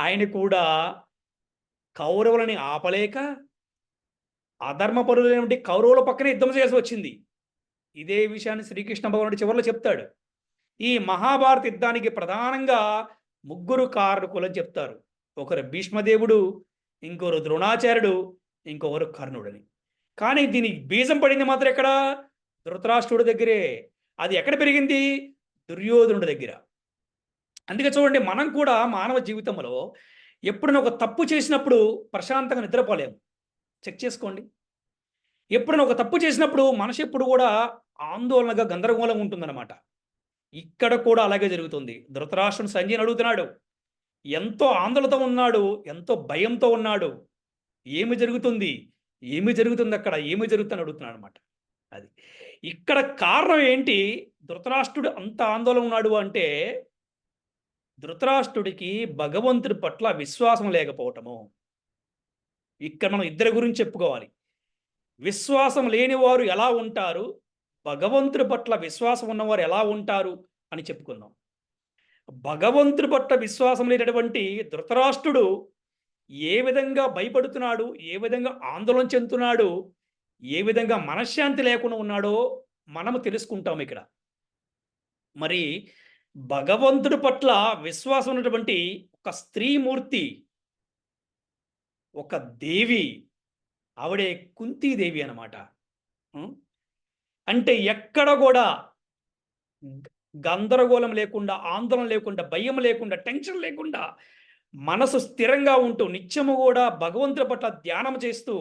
ఆయన కూడా కౌరవులని ఆపలేక అధర్మపరులైనటువంటి కౌరవుల పక్కనే యుద్ధం చేయాల్సి వచ్చింది. ఇదే విషయాన్ని శ్రీకృష్ణ భగవానుడు చివరిలో చెప్తాడు. ఈ మహాభారత యుద్ధానికి ప్రధానంగా 3 కారకులని చెప్తారు. ఒకరు భీష్మదేవుడు, ఇంకొకరు ద్రోణాచార్యుడు, ఇంకొకరు కర్ణుడని. కానీ దీని బీజం పడింది మాత్రం ఎక్కడ? ధృతరాష్ట్రుడి దగ్గరే. అది ఎక్కడ పెరిగింది? దుర్యోధనుడి దగ్గర. అందుకే చూడండి, మనం కూడా మానవ జీవితంలో ఎప్పుడైనా ఒక తప్పు చేసినప్పుడు ప్రశాంతంగా నిద్రపోలేము. చెక్ చేసుకోండి. ఎప్పుడైనా ఒక తప్పు చేసినప్పుడు మనసు ఎప్పుడు కూడా ఆందోళనగా, గందరగోళంగా ఉంటుందన్నమాట. ఇక్కడ కూడా అలాగే జరుగుతుంది. ధృతరాష్ట్రుడు సంజయ్ని అడుగుతున్నాడు, ఎంతో ఆందోళనతో ఉన్నాడు, ఎంతో భయంతో ఉన్నాడు. ఏమి జరుగుతుంది అక్కడ, ఏమి జరుగుతుందని అడుగుతున్నాడు అనమాట. అది ఇక్కడ కారణం ఏంటి? ధృతరాష్ట్రుడు అంత ఆందోళన ఉన్నాడు అంటే ధృతరాష్ట్రుడికి భగవంతుడి పట్ల విశ్వాసం లేకపోవటము. ఇక్కడ మనం ఇద్దరి గురించి చెప్పుకోవాలి. విశ్వాసం లేని వారు ఎలా ఉంటారు, భగవంతుడి పట్ల విశ్వాసం ఉన్నవారు ఎలా ఉంటారు అని చెప్పుకుందాం. భగవంతుడి పట్ల విశ్వాసం లేనటువంటి ధృతరాష్ట్రుడు ఏ విధంగా భయపడుతున్నాడు, ఏ విధంగా ఆందోళన చెందుతున్నాడు, ఏ విధంగా మనశ్శాంతి లేకుండా ఉన్నాడో మనము తెలుసుకుంటాం ఇక్కడ. మరి భగవంతుడి పట్ల విశ్వాసం ఉన్నటువంటి ఒక స్త్రీమూర్తి, ఒక దేవి, ఆవిడే కుంతీదేవి అన్నమాట. అంటే ఎక్కడ కూడా గందరగోళం లేకుండా, ఆందోళన లేకుండా, భయం లేకుండా, టెన్షన్ లేకుండా మనసు స్థిరంగా ఉంటూ నిత్యము కూడా భగవంతుడి పట్ల ధ్యానం చేస్తూ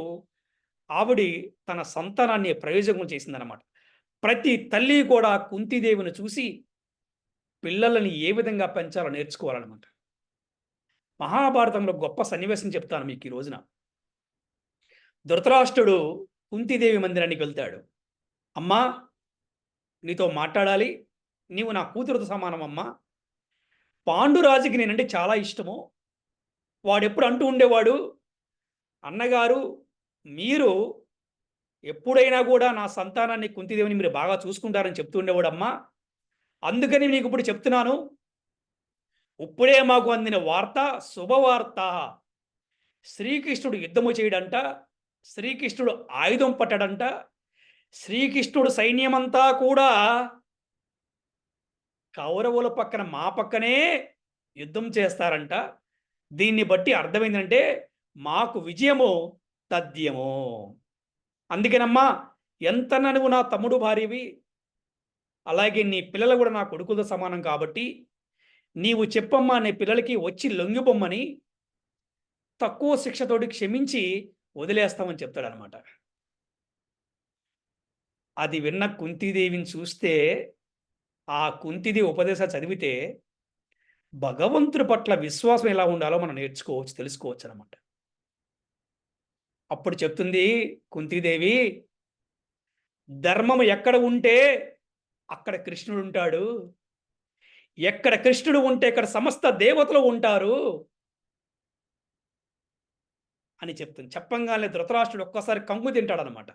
ఆవిడి తన సంతానాన్ని ప్రయోజనం చేసిందనమాట. ప్రతి తల్లి కూడా కుంతీదేవిని చూసి పిల్లలని ఏ విధంగా పెంచాలో నేర్చుకోవాలన్నమాట. మహాభారతంలో గొప్ప సన్నివేశం చెప్తాను మీకు ఈ రోజున. ధృతరాష్ట్రుడు కుంతీదేవి మందిరానికి వెళ్తాడు. అమ్మా, నీతో మాట్లాడాలి, నీవు నా కూతురుతో సమానం అమ్మా. పాండురాజుకి నేనంటే చాలా ఇష్టము. వాడెప్పుడు అంటూ ఉండేవాడు, అన్నగారు మీరు ఎప్పుడైనా కూడా నా సంతానాన్ని కుంతీదేవిని మీరు బాగా చూసుకుంటారని చెప్తూ ఉండేవాడు అమ్మా. అందుకని నీకు ఇప్పుడు చెప్తున్నాను, ఇప్పుడే మాకు అందిన వార్త శుభవార్త. శ్రీకృష్ణుడు యుద్ధము చేయడంట, శ్రీకృష్ణుడు ఆయుధం పట్టడంట, శ్రీకృష్ణుడు సైన్యమంతా కూడా కౌరవుల పక్కన మా పక్కనే యుద్ధం చేస్తారంట. దీన్ని బట్టి అర్థమైందంటే మాకు విజయము తథ్యము. అందుకేనమ్మా, ఎంత నువ్వు నా తమ్ముడు భార్యవి, అలాగే నీ పిల్లలు కూడా నా కొడుకులతో సమానం కాబట్టి నీవు చెప్పమ్మా, నీ పిల్లలకి వచ్చి లొంగిపోమ్మని తక్కువ శిక్షతోటి క్షమించి వదిలేస్తామని చెప్తాడనమాట. అది విన్న కుంతీదేవిని చూస్తే, ఆ కుంతీదేవి ఉపదేశాలు చదివితే భగవంతుడి పట్ల విశ్వాసం ఎలా ఉండాలో మనం నేర్చుకోవచ్చు, తెలుసుకోవచ్చు అనమాట. అప్పుడు చెప్తుంది కుంతీదేవి, ధర్మం ఎక్కడ ఉంటే అక్కడ కృష్ణుడు ఉంటాడు, ఎక్కడ కృష్ణుడు ఉంటే ఇక్కడ సమస్త దేవతలు ఉంటారు అని చెప్తుంది. చెప్పంగానే ధృతరాష్ట్రుడు ఒక్కసారి కంగు తింటాడనమాట.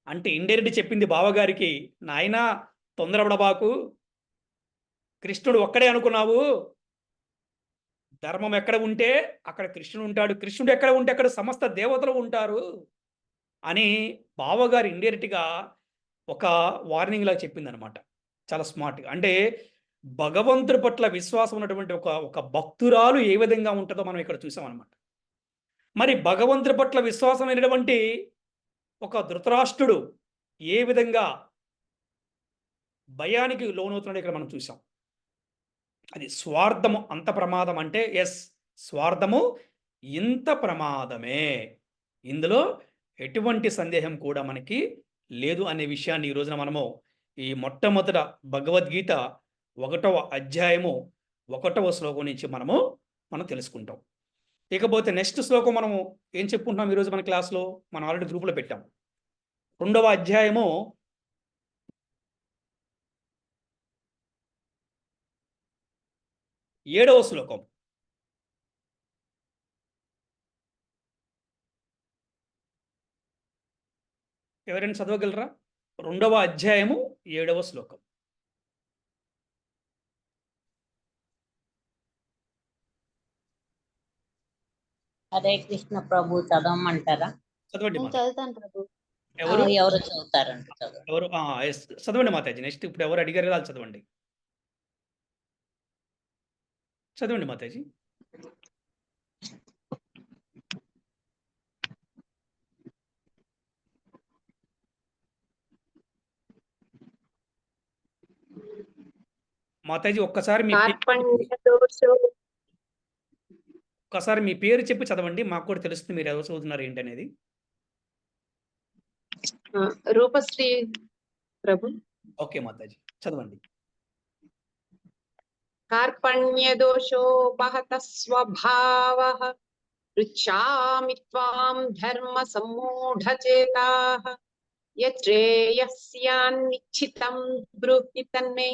అంటే ఇండైరెక్ట్ చెప్పింది బావగారికి, నాయనా తొందరపడబాకు, కృష్ణుడు ఒక్కడే అనుకున్నావు, ధర్మం ఎక్కడ ఉంటే అక్కడ కృష్ణుడు ఉంటాడు, కృష్ణుడు ఎక్కడ ఉంటే అక్కడ సమస్త దేవతలు ఉంటారు అని బావగారు ఇండైరెక్ట్గా ఒక వార్నింగ్ లాగా చెప్పింది అనమాట. చాలా స్మార్ట్గా. అంటే భగవంతుడి పట్ల విశ్వాసం ఉన్నటువంటి ఒక భక్తురాలు ఏ విధంగా ఉంటుందో మనం ఇక్కడ చూసాం అనమాట. మరి భగవంతుడి పట్ల విశ్వాసం అయినటువంటి ఒక ధృతరాష్ట్రుడు ఏ విధంగా భయానికి లోనవుతున్నాడో ఇక్కడ మనం చూసాం. అది స్వార్థము అంత ప్రమాదం అంటే, ఎస్, స్వార్థము ఇంత ప్రమాదమే, ఇందులో ఎటువంటి సందేహం కూడా మనకి లేదు అనే విషయాన్ని ఈ రోజున మనము ఈ మొట్టమొదట భగవద్గీత 1వ అధ్యాయము 1వ శ్లోకం నుంచి మనం తెలుసుకుంటాం. ఇకపోతే నెక్స్ట్ శ్లోకం మనము ఏం చెప్పుకుంటున్నాం ఈరోజు మన క్లాస్లో, మనం ఆల్రెడీ గ్రూప్లో పెట్టాం. 2వ అధ్యాయము 7వ శ్లోకం. ఎవరైనా చదవగలరా? 2వ అధ్యాయము 7వ శ్లోకం. హరే కృష్ణ ప్రభు, చదవమంటారా? చదవండి. నేను చదువుతాను ప్రభు. ఎవరు ఎవరు చదువుతారంట? చదవండి. ఎవరు చదవండి మాతాజీ. నెక్స్ట్ ఇప్పుడు ఎవరు అడిగారు వాళ్ళు చదవండి. చదవండి మాతాజీ. మాతాజీ ఒక్కసారి మీ పేరు చెప్పి చదవండి, మాకు కూడా తెలుస్తుంది మీరు ఎవరు చదువుతున్నారు ఏంటి అనేది. రూపశ్రీ ప్రభు. ఓకే మాతాజీ, చదవండి. కార్పణ్యదోషోపహత స్వభావః పృచ్ఛామి త్వాం ధర్మ సమ్మూఢచేతాః యచ్రేయస్యాన్నిశ్చితం బ్రూహి తన్మే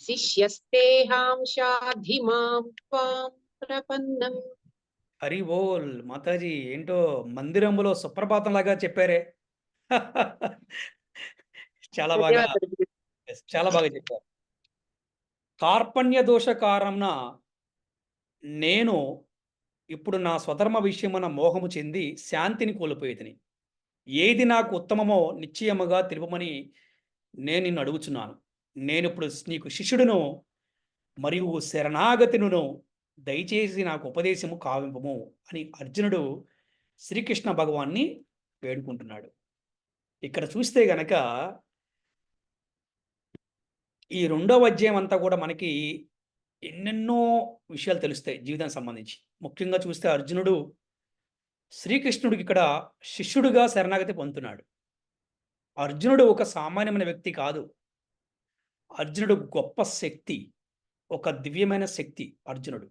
శిష్యస్తేహాం శాధిమాం త్వాం ప్రపన్నం. హరి బోల్ మాతాజీ, ఏంటో మందిరంలో సుప్రభాతం లాగా చెప్పారే. చాలా బాగా చెప్పారు. కార్పణ్య దోష కారణమున నేను ఇప్పుడు నా స్వధర్మ విషయమున మోహము చెంది శాంతిని కోల్పోయేదిని. ఏది నాకు ఉత్తమమో నిశ్చయముగా తెలుపమని నేను నిన్ను అడుగుచున్నాను. నేను ఇప్పుడు నీకు శిష్యుడును మరియు శరణాగతిను, దయచేసి నాకు ఉపదేశము కావింపము అని అర్జునుడు శ్రీకృష్ణ భగవాన్ని వేడుకుంటున్నాడు. ఇక్కడ చూస్తే గనక ఈ 2వ అధ్యాయం అంతా కూడా మనకి ఎన్నెన్నో విషయాలు తెలుస్తాయి జీవితానికి సంబంధించి. ముఖ్యంగా చూస్తే అర్జునుడు శ్రీకృష్ణుడికి ఇక్కడ శిష్యుడిగా శరణాగతి పొందుతున్నాడు. అర్జునుడు ఒక సామాన్యమైన వ్యక్తి కాదు. అర్జునుడు గొప్ప శక్తి, ఒక దివ్యమైన శక్తి అర్జునుడు.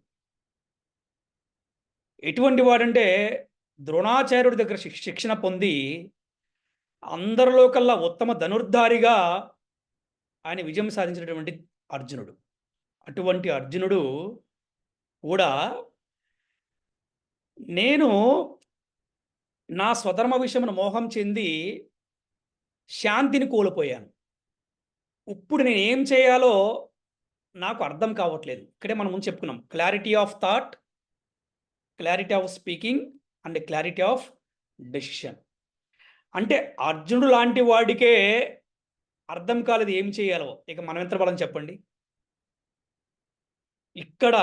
ఎటువంటి వాడంటే ద్రోణాచార్యుడి దగ్గర శిక్షణ పొంది అందరిలో కల్లా ఉత్తమ ధనుర్ధారిగా ఆయన విజయం సాధించినటువంటి అర్జునుడు. అటువంటి అర్జునుడు కూడా నేను నా స్వధర్మ విషయమున మోహం చెంది శాంతిని కోల్పోయాను. ఇప్పుడు నేను ఏం చేయాలో నాకు అర్థం కావట్లేదు. ఇక్కడే మనం ముందు చెప్పుకున్నాం, clarity of thought, clarity of speaking and clarity of decision. అంటే అర్జునుడు లాంటి వాడికే అర్థం కాలేదు ఏం చేయాలో. ఇక మనం ఎంత బలం చెప్పండి. ఇక్కడ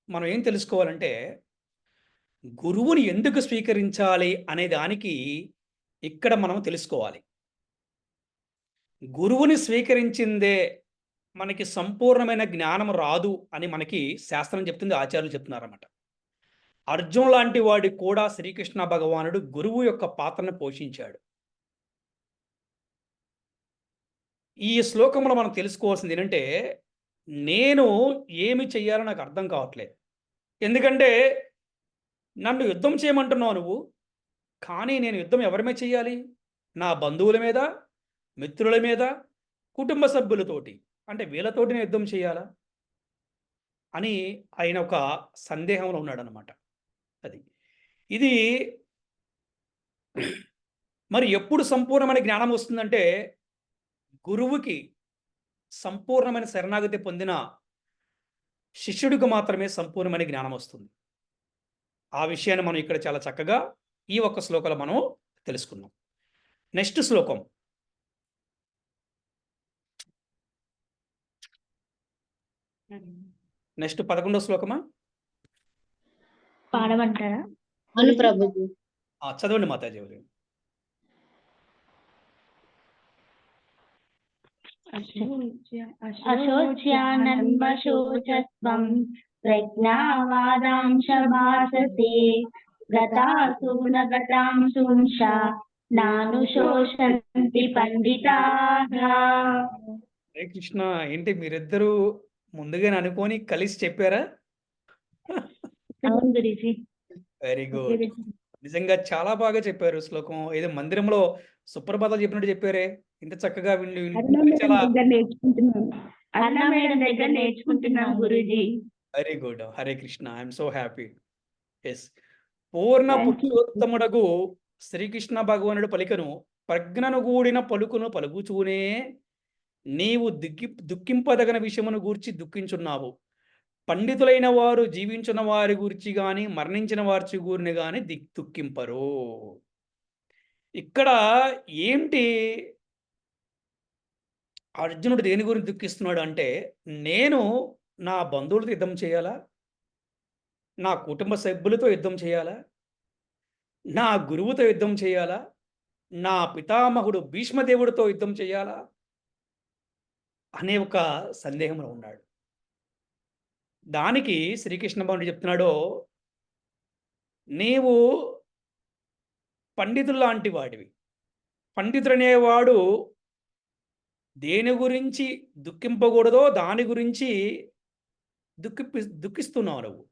మనం ఏం తెలుసుకోవాలంటే గురువుని ఎందుకు స్వీకరించాలి అనే దానికి ఇక్కడ మనం తెలుసుకోవాలి. గురువుని స్వీకరించిందే మనకి సంపూర్ణమైన జ్ఞానం రాదు అని మనకి శాస్త్రం చెప్తుంది, ఆచార్యులు చెప్తున్నారన్నమాట. అర్జున్ లాంటి వాడి కూడా శ్రీకృష్ణ భగవానుడు గురువు యొక్క పాత్రను పోషించాడు. ఈ శ్లోకంలో మనం తెలుసుకోవాల్సింది ఏంటంటే నేను ఏమి చెయ్యాలో నాకు అర్థం కావట్లేదు. ఎందుకంటే నన్ను యుద్ధం చేయమంటున్నావు నువ్వు, కానీ నేను యుద్ధం ఎవరి మీద చెయ్యాలి? నా బంధువుల మీద, మిత్రుల మీద, కుటుంబ సభ్యులతోటి, అంటే వీళ్ళతోటి నేను యుద్ధం చేయాలా అని ఆయన ఒక సందేహంలో ఉన్నాడనమాట. ఇది మరి ఎప్పుడు సంపూర్ణమైన జ్ఞానం వస్తుందంటే గురువుకి సంపూర్ణమైన శరణాగతి పొందిన శిష్యుడికి మాత్రమే సంపూర్ణమైన జ్ఞానం వస్తుంది. ఆ విషయాన్ని మనం ఇక్కడ చాలా చక్కగా ఈ ఒక్క శ్లోకంలో మనం తెలుసుకున్నాం. నెక్స్ట్ శ్లోకం, నెక్స్ట్ 11వ శ్లోకమా పాడమంటారా? అవును ప్రభుజీ. చదవండి మాతాజీ. అశోచ్యానన్వశోచస్వం ప్రజ్ఞావాదాంశభాసతే గతాసూనగతాం శుంష నానుశోషంతి పండితాః. హరే కృష్ణ. ఏంటి మీరిద్దరూ ముందుగానే అనుకొని కలిసి చెప్పారా? అవును గురుజీ. Very good. నిజంగా చాలా బాగా చెప్పారు శ్లోకం. ఏదో మందిరంలో సుప్రభాతాలు చెప్పినట్టు చెప్పారే. ఇంత చక్కగా నేర్చుకుంటున్నాం Guruji. Very good. Hare Krishna. I'm so happy. Yes. పూర్ణ పురుషోత్తముడగు శ్రీకృష్ణ భగవానుడు పలికను ప్రజ్ఞను గూడిన పలుకును పలుకుచూనే నీవు దుఃఖింపదగిన విషయమును గూర్చి దుఃఖించున్నావు. పండితులైన వారు జీవించిన వారి గురించి కానీ మరణించిన వారి గురిని కానీ దుఃఖింపరు. ఇక్కడ ఏంటి అర్జునుడు దేని గురించి దుఃఖిస్తున్నాడు అంటే, నేను నా బంధువులతో యుద్ధం చేయాలా, నా కుటుంబ సభ్యులతో యుద్ధం చేయాలా, నా గురువుతో యుద్ధం చేయాలా, నా పితామహుడు భీష్మదేవుడితో యుద్ధం చేయాలా అనే ఒక సందేహంలో ఉన్నాడు. దానికి శ్రీకృష్ణ భగవానుడు చెప్తున్నాడు, నీవు పండితులు లాంటి వాడివి. పండితుడు అనేవాడు దేని గురించి దుఃఖింపకూడదో దాని గురించి దుఃఖిస్తున్నావు నువ్వు.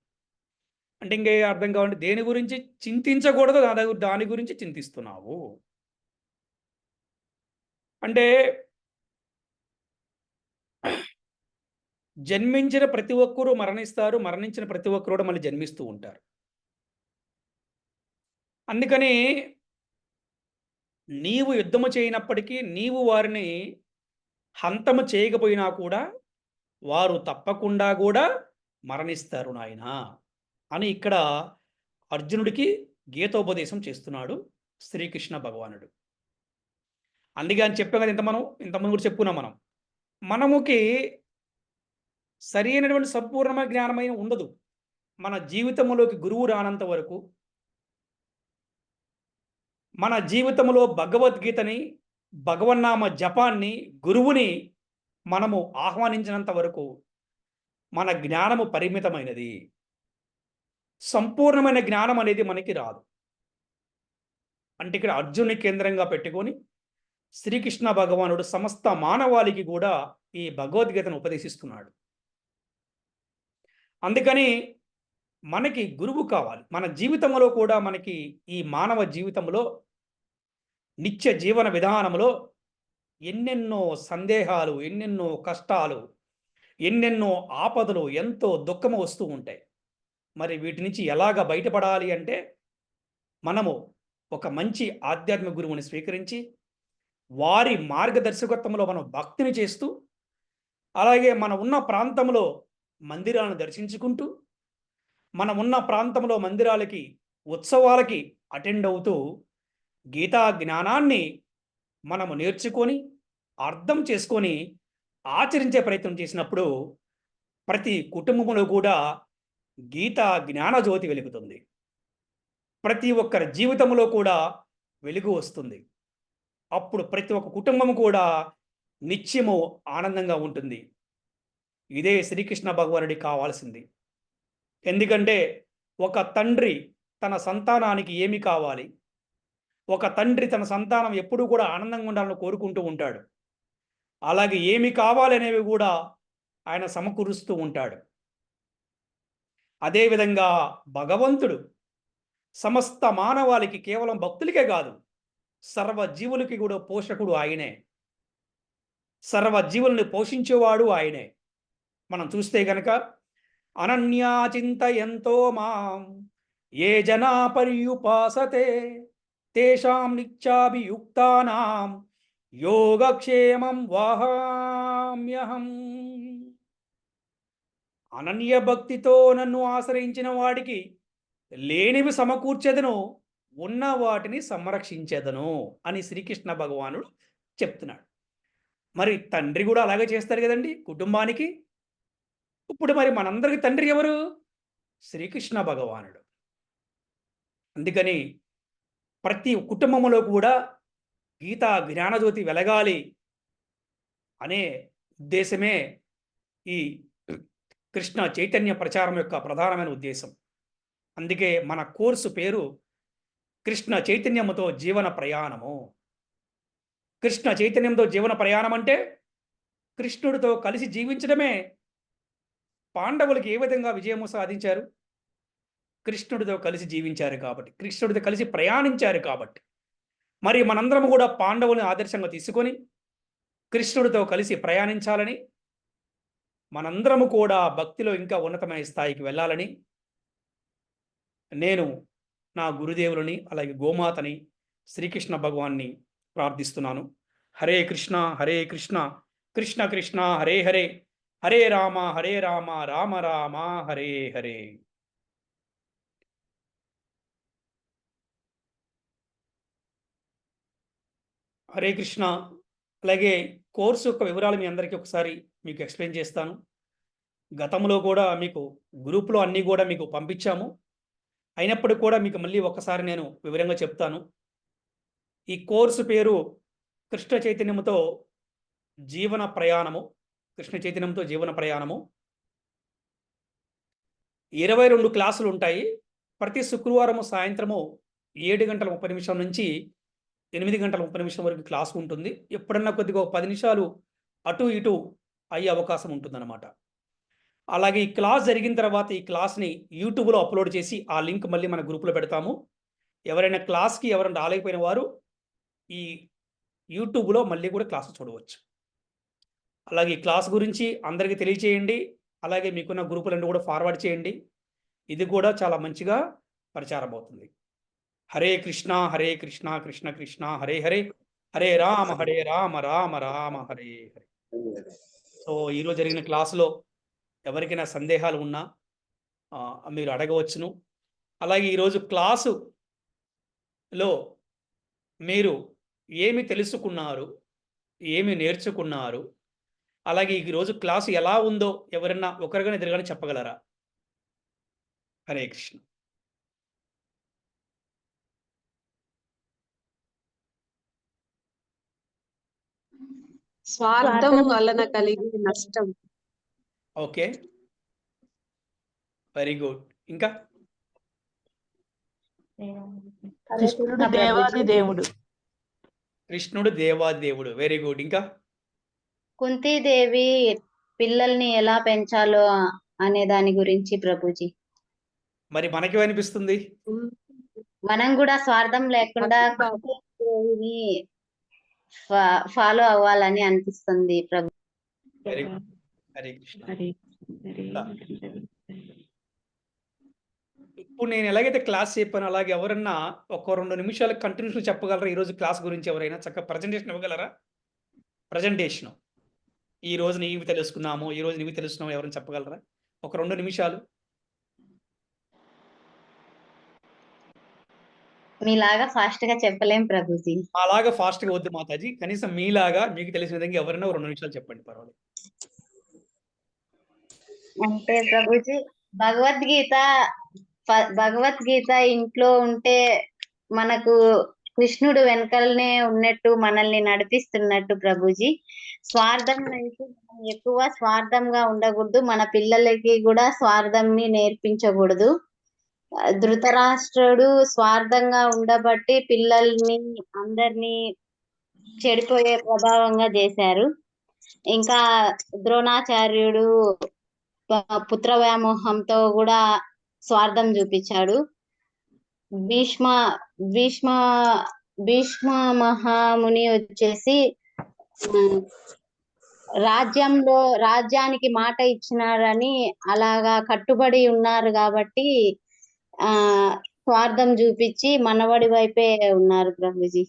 అంటే ఇంకే అర్థం కావాలంటే దేని గురించి చింతించకూడదో దాని గురించి చింతిస్తున్నావు. అంటే జన్మించిన ప్రతి ఒక్కరూ మరణిస్తారు, మరణించిన ప్రతి ఒక్కరు కూడా మళ్ళీ జన్మిస్తూ ఉంటారు. అందుకని నీవు యుద్ధము చేయనప్పటికీ నీవు వారిని హంతము చేయకపోయినా కూడా వారు తప్పకుండా కూడా మరణిస్తారు నాయన అని ఇక్కడ అర్జునుడికి గీతోపదేశం చేస్తున్నాడు శ్రీకృష్ణ భగవానుడు. అందుకే అని చెప్పాం కదా, ఇంతమంది కూడా చెప్పుకున్నాం. మనముకి సరి అయినటువంటి సంపూర్ణమైన జ్ఞానమైన ఉండదు. మన జీవితంలోకి గురువు రానంత వరకు, మన జీవితంలో భగవద్గీతని, భగవన్నామ జపాన్ని, గురువుని మనము ఆహ్వానించినంత వరకు మన జ్ఞానము పరిమితమైనది. సంపూర్ణమైన జ్ఞానం అనేది మనకి రాదు. అంటే ఇక్కడ అర్జునుని కేంద్రంగా పెట్టుకొని శ్రీకృష్ణ భగవానుడు సమస్త మానవాళికి కూడా ఈ భగవద్గీతను ఉపదేశిస్తున్నాడు. అందుకని మనకి గురువు కావాలి. మన జీవితంలో కూడా మనకి ఈ మానవ జీవితంలో నిత్య జీవన విధానంలో ఎన్నెన్నో సందేహాలు, ఎన్నెన్నో కష్టాలు, ఎన్నెన్నో ఆపదలు, ఎంతో దుఃఖము వస్తూ ఉంటాయి. మరి వీటి నుంచి ఎలాగ బయటపడాలి అంటే మనము ఒక మంచి ఆధ్యాత్మిక గురువుని స్వీకరించి వారి మార్గదర్శకత్వంలో మనం భక్తిని చేస్తూ, అలాగే మనం ఉన్న ప్రాంతంలో మందిరాలను దర్శించుకుంటూ, మనం ఉన్న ప్రాంతంలో మందిరాలకి, ఉత్సవాలకి అటెండ్ అవుతూ గీతా జ్ఞానాన్ని మనము నేర్చుకొని అర్థం చేసుకొని ఆచరించే ప్రయత్నం చేసినప్పుడు ప్రతి కుటుంబంలో కూడా గీతా జ్ఞాన జ్యోతి వెలుగుతుంది. ప్రతి ఒక్కరి జీవితంలో కూడా వెలుగు వస్తుంది. అప్పుడు ప్రతి ఒక్క కుటుంబం కూడా నిత్యము ఆనందంగా ఉంటుంది. ఇదే శ్రీకృష్ణ భగవానుడికి కావాల్సింది. ఎందుకంటే ఒక తండ్రి తన సంతానానికి ఏమి కావాలి, ఒక తండ్రి తన సంతానం ఎప్పుడూ కూడా ఆనందంగా ఉండాలని కోరుకుంటూ ఉంటాడు. అలాగే ఏమి కావాలనేవి కూడా ఆయన సమకూరుస్తూ ఉంటాడు. అదేవిధంగా భగవంతుడు సమస్త మానవాళికి, కేవలం భక్తులకే కాదు, సర్వజీవులకి కూడా పోషకుడు ఆయనే. సర్వజీవుల్ని పోషించేవాడు ఆయనే. మనం చూస్తే గనక అనన్యాచింతయంతో మాం ఏ జనా పర్యుపాసతే తేషాం నిత్యాభియుక్తానాం యోగక్షేమం వహామ్యహం. అనన్య భక్తితో నన్ను ఆశ్రయించిన వాడికి లేనివి సమకూర్చెదను, ఉన్న వాటిని సంరక్షించెదను అని శ్రీకృష్ణ భగవానుడు చెప్తున్నాడు. మరి తండ్రి కూడా అలాగే చేస్తారు కదండి కుటుంబానికి. ఇప్పుడు మరి మనందరికి తండ్రి ఎవరు? శ్రీకృష్ణ భగవానుడు. అందుకని ప్రతి కుటుంబంలో కూడా గీతా జ్ఞానజ్యోతి వెలగాలి అనే ఉద్దేశమే ఈ కృష్ణ చైతన్య ప్రచారం యొక్క ప్రధానమైన ఉద్దేశం. అందుకే మన కోర్సు పేరు కృష్ణ చైతన్యముతో జీవన ప్రయాణము. కృష్ణ చైతన్యంతో జీవన ప్రయాణం అంటే కృష్ణుడితో కలిసి జీవించడమే. పాండవులకి ఏ విధంగా విజయము సాధించారు? కృష్ణుడితో కలిసి జీవించారు కాబట్టి, కృష్ణుడితో కలిసి ప్రయాణించారు కాబట్టి. మరి మనందరం కూడా పాండవుల్ని ఆదర్శంగా తీసుకొని కృష్ణుడితో కలిసి ప్రయాణించాలని, మనందరము కూడా భక్తిలో ఇంకా ఉన్నతమైన స్థాయికి వెళ్ళాలని నేను నా గురుదేవులని, అలాగే గోమాతని, శ్రీకృష్ణ భగవాన్ని ప్రార్థిస్తున్నాను. హరే కృష్ణ కృష్ణ కృష్ణ హరే హరే, హరే రామ రామ రామ హరే హరే. హరే కృష్ణ. అలాగే కోర్సు యొక్క వివరాలు మీ అందరికీ ఒకసారి మీకు ఎక్స్ప్లెయిన్ చేస్తాను. గతంలో కూడా మీకు గ్రూప్లో అన్నీ కూడా మీకు పంపించాము. అయినప్పటికీ కూడా మీకు మళ్ళీ ఒకసారి నేను వివరంగా చెప్తాను. ఈ కోర్సు పేరు కృష్ణ చైతన్యముతో జీవన ప్రయాణము. కృష్ణ చైతన్యంతో జీవన ప్రయాణము. 22 క్లాసులు ఉంటాయి. ప్రతి శుక్రవారం సాయంత్రము 7:30 నుంచి 8:30 వరకు క్లాసు ఉంటుంది. ఎప్పుడన్నా కొద్దిగా 10 నిమిషాలు అటు ఇటు అయ్యే అవకాశం ఉంటుందన్నమాట. అలాగే ఈ క్లాస్ జరిగిన తర్వాత ఈ క్లాస్ని యూట్యూబ్లో అప్లోడ్ చేసి ఆ లింక్ మళ్ళీ మన గ్రూప్లో పెడతాము. ఎవరైనా క్లాస్కి ఎవరైనా రాలేకపోయిన వారు ఈ యూట్యూబ్లో మళ్ళీ కూడా క్లాసు చూడవచ్చు. అలాగే ఈ క్లాస్ గురించి అందరికీ తెలియచేయండి. అలాగే మీకున్న గ్రూపులన్నీ కూడా ఫార్వర్డ్ చేయండి. ఇది కూడా చాలా మంచిగా ప్రచారం అవుతుంది. హరే కృష్ణ కృష్ణ కృష్ణ హరే హరే, హరే రామ రామ రామ హరే హరే. సో ఈరోజు జరిగిన క్లాసులో ఎవరికైనా సందేహాలు ఉన్నా మీరు అడగవచ్చును. అలాగే ఈరోజు క్లాసులో మీరు ఏమి తెలుసుకున్నారు, ఏమి నేర్చుకున్నారు, అలాగే ఈరోజు క్లాసు ఎలా ఉందో ఎవరైనా ఒకరిగానే ఎదురుగానే చెప్పగలరా? హరే కృష్ణ. స్వార్థం వలన కలిగే నష్టం. Okay, very good. ఇంకా కృష్ణుడు దేవాది దేవుడు. కృష్ణుడు దేవాదేవుడు, వెరీ గుడ్. ఇంకా కుంతీదేవి పిల్లల్ని ఎలా పెంచాలో అనే దాని గురించి ప్రభుజీ. మరి మనకి అనిపిస్తుంది? మనం కూడా స్వార్థం లేకుండా కుంతీదేవిని ఫాలో అవ్వాలని అనిపిస్తుంది ప్రభు. Very good, Hare Krishna. ఇప్పుడు నేను ఎలాగైతే క్లాస్ చెప్పానో అలాగే ఎవరన్నా ఒక 2 నిమిషాలు కంటిన్యూస్ చెప్పగలరా? ఈరోజు క్లాస్ గురించి ఎవరైనా చక్కగా ప్రజెంటేషన్ ఇవ్వగలరా? ప్రజెంటేషన్ ఈ రోజు నీవి తెలుసుకున్నాము, ఈ రోజు నీవి తెలుసుకున్నాము, ఎవరైనా చెప్పగలరా? ఒక 2 నిమిషాలు. మీలాగా ఫాస్ట్ గా చెప్పలేం ప్రభుజీ. అలాగా ఫాస్ట్ గా వద్దు మాతాజీ, కనీసం మీలాగా మీకు తెలిసిన విధంగా ఎవరైనా 2 నిమిషాలు చెప్పండి, పర్వాలేదు. అంటే ప్రభుజీ భగవద్గీత ఇంట్లో ఉంటే మనకు కృష్ణుడు వెనకలనే ఉన్నట్టు మనల్ని నడిపిస్తున్నట్టు ప్రభుజీ. స్వార్థం నుంచి మనం ఎక్కువ స్వార్థంగా ఉండకూడదు, మన పిల్లలకి కూడా స్వార్థంని నేర్పించకూడదు. ధృతరాష్ట్రుడు స్వార్థంగా ఉండబట్టి పిల్లల్ని అందరినీ చెడిపోయే ప్రభావంగా చేశారు. ఇంకా ద్రోణాచార్యుడు పుత్ర వ్యామోహంతో కూడా స్వార్థం చూపించాడు. భీష్మ మహాముని వచ్చేసి రాజ్యానికి మాట ఇచ్చినారని అలాగా కట్టుబడి ఉన్నారు కాబట్టి స్వార్థం చూపించి మనవడి వైపే ఉన్నారు ప్రభుజీ.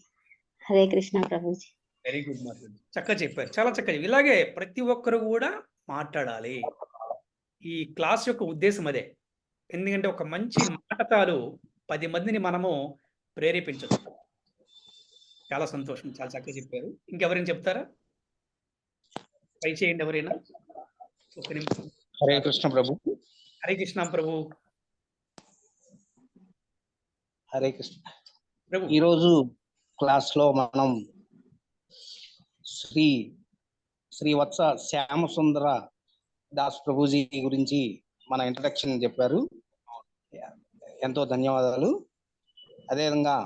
హరే కృష్ణ ప్రభుజీ. వెరీ గుడ్ మాతాజీ, చక్కగా చెప్పారు, చాలా చక్కగా. ఇలాగే ప్రతి ఒక్కరు కూడా మాట్లాడాలి. ఈ క్లాస్ యొక్క ఉద్దేశం అదే. ఎందుకంటే ఒక మంచి మాటతాలు 10 మందిని మనము ప్రేరేపించచ్చు. చాలా సంతోషం, చాలా చక్కగా చెప్పారు. ఇంకెవరైనా చెప్తారా? ట్రై చేయండి ఎవరైనా. ఒక నిమిషం. హరే కృష్ణ ప్రభు. హరే కృష్ణ ప్రభు. హరే కృష్ణ ప్రభు. ఈరోజు క్లాస్ లో మనం శ్రీవత్స శ్యామసుందర దాస్ ప్రభుజీ గురించి మన ఇంట్రడక్షన్ చెప్పారు. ఎంతో ధన్యవాదాలు. అదేవిధంగా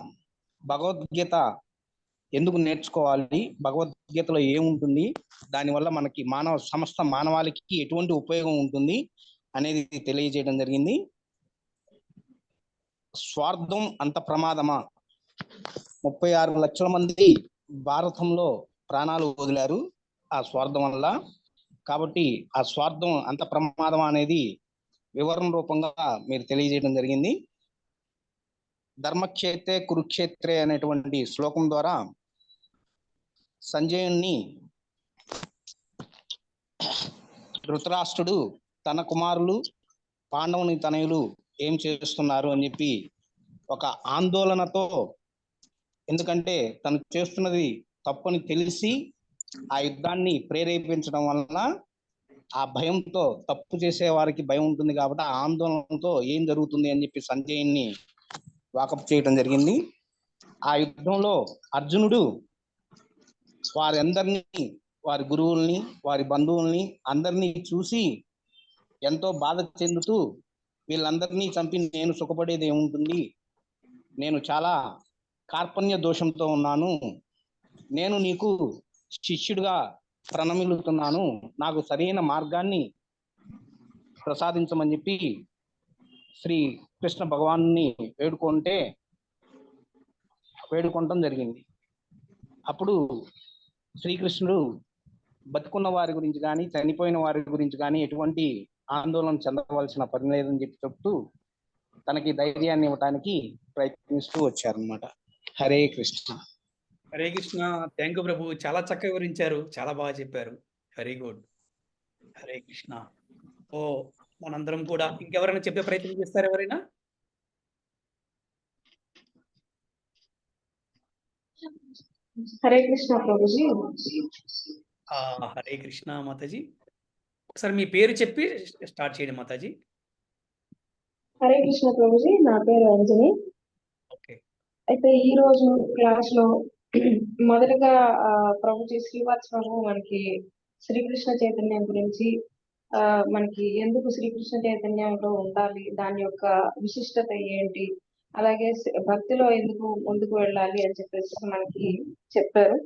భగవద్గీత ఎందుకు నేర్చుకోవాలి, భగవద్గీతలో ఏముంటుంది, దానివల్ల మనకి సమస్త మానవాళికి ఎటువంటి ఉపయోగం ఉంటుంది అనేది తెలియజేయడం జరిగింది. స్వార్థం అంత ప్రమాదమా? 36 లక్షల మంది భారతంలో ప్రాణాలు వదిలారు ఆ స్వార్థం వల్ల. కాబట్టి ఆ స్వార్థం అంత ప్రమాదం అనేది వివరణ రూపంగా మీరు తెలియజేయడం జరిగింది. ధర్మక్షేత్రే కురుక్షేత్రే అనేటువంటి శ్లోకం ద్వారా సంజయుణ్ణి ధృతరాష్ట్రుడు తన కుమారులు పాండవుని తనయులు ఏం చేస్తున్నారు అని చెప్పి ఒక ఆందోళనతో, ఎందుకంటే తను చేస్తున్నది తప్పని తెలిసి ఆ యుద్ధాన్ని ప్రేరేపించడం వలన ఆ భయంతో, తప్పు చేసే వారికి భయం ఉంటుంది కాబట్టి ఆ ఆందోళనతో ఏం జరుగుతుంది అని చెప్పి సంజయుణ్ణి వాకప్ చేయడం జరిగింది. ఆ యుద్ధంలో అర్జునుడు వారందరినీ, వారి గురువుల్ని, వారి బంధువుల్ని అందరినీ చూసి ఎంతో బాధ చెందుతూ, వీళ్ళందరినీ చంపి నేను సుఖపడేది ఏముంటుంది, నేను చాలా కార్పణ్య దోషంతో ఉన్నాను, నేను నీకు శిష్యుడిగా ప్రణమిలుతున్నాను, నాకు సరైన మార్గాన్ని ప్రసాదించమని చెప్పి శ్రీ కృష్ణ భగవాన్ని వేడుకోవటం జరిగింది. అప్పుడు శ్రీకృష్ణుడు బతుకున్న వారి గురించి కానీ చనిపోయిన వారి గురించి కానీ ఎటువంటి ఆందోళన చెందవలసిన పని లేదని చెప్తూ తనకి ధైర్యాన్ని ఇవ్వటానికి ప్రయత్నిస్తూ వచ్చారనమాట. హరే కృష్ణ. హరే కృష్ణ. థ్యాంక్ యూ ప్రభు, చాలా చక్కగా వివరించారు, చాలా బాగా చెప్పారు. Very good. హరే కృష్ణ. ఓ మనందరం కూడా ఇంకెవరైనా చెప్పే ప్రయత్నం చేస్తారు ఎవరైనా? హరే కృష్ణ ప్రభుజీ. హరే కృష్ణ మాతాజీ. ఒకసారి మీ పేరు చెప్పి స్టార్ట్ చేయండి మాతాజీ. హరే కృష్ణ ప్రభుజీ, నా పేరు అంజని. ఓకే. అయితే ఈ రోజు క్లాస్ లో మొదటగా ప్రభుజీ శ్రీవాత్స ప్రభు మనకి శ్రీకృష్ణ చైతన్యం గురించి, మనకి ఎందుకు శ్రీకృష్ణ చైతన్యంలో ఉండాలి, దాని యొక్క విశిష్టత ఏంటి, అలాగే భక్తిలో ఎందుకు ముందుకు వెళ్ళాలి అని చెప్పేసి మనకి చెప్పారు.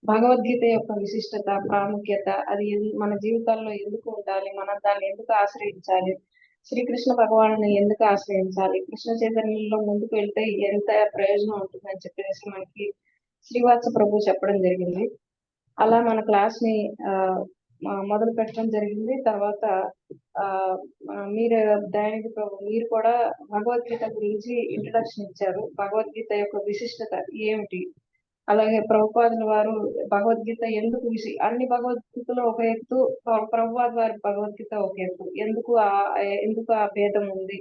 భగవద్గీత యొక్క విశిష్టత, ప్రాముఖ్యత, అది మన జీవితాల్లో ఎందుకు ఉండాలి, మనం దాన్ని ఎందుకు ఆశ్రయించాలి, శ్రీకృష్ణ భగవాను ఎందుకు ఆశ్రయించాలి, కృష్ణ చైతన్యంలో ముందుకు వెళ్తే ఎంత ప్రయోజనం ఉంటుందని చెప్పేసి మనకి శ్రీవాత్స ప్రభు చెప్పడం జరిగింది. అలా మన క్లాస్ ని మొదలు పెట్టడం జరిగింది. తర్వాత మీరు దయానిధి ప్రభు మీరు కూడా భగవద్గీత గురించి ఇంట్రడక్షన్ ఇచ్చారు. భగవద్గీత యొక్క విశిష్టత ఏమిటి, అలాగే ప్రభుపాదుల వారు భగవద్గీత ఎందుకు అన్ని భగవద్గీతలో ఒక ఎత్తు, ప్రభుపాద వారి భగవద్గీత ఒక ఎత్తు, ఎందుకు ఆ భేదం ఉంది,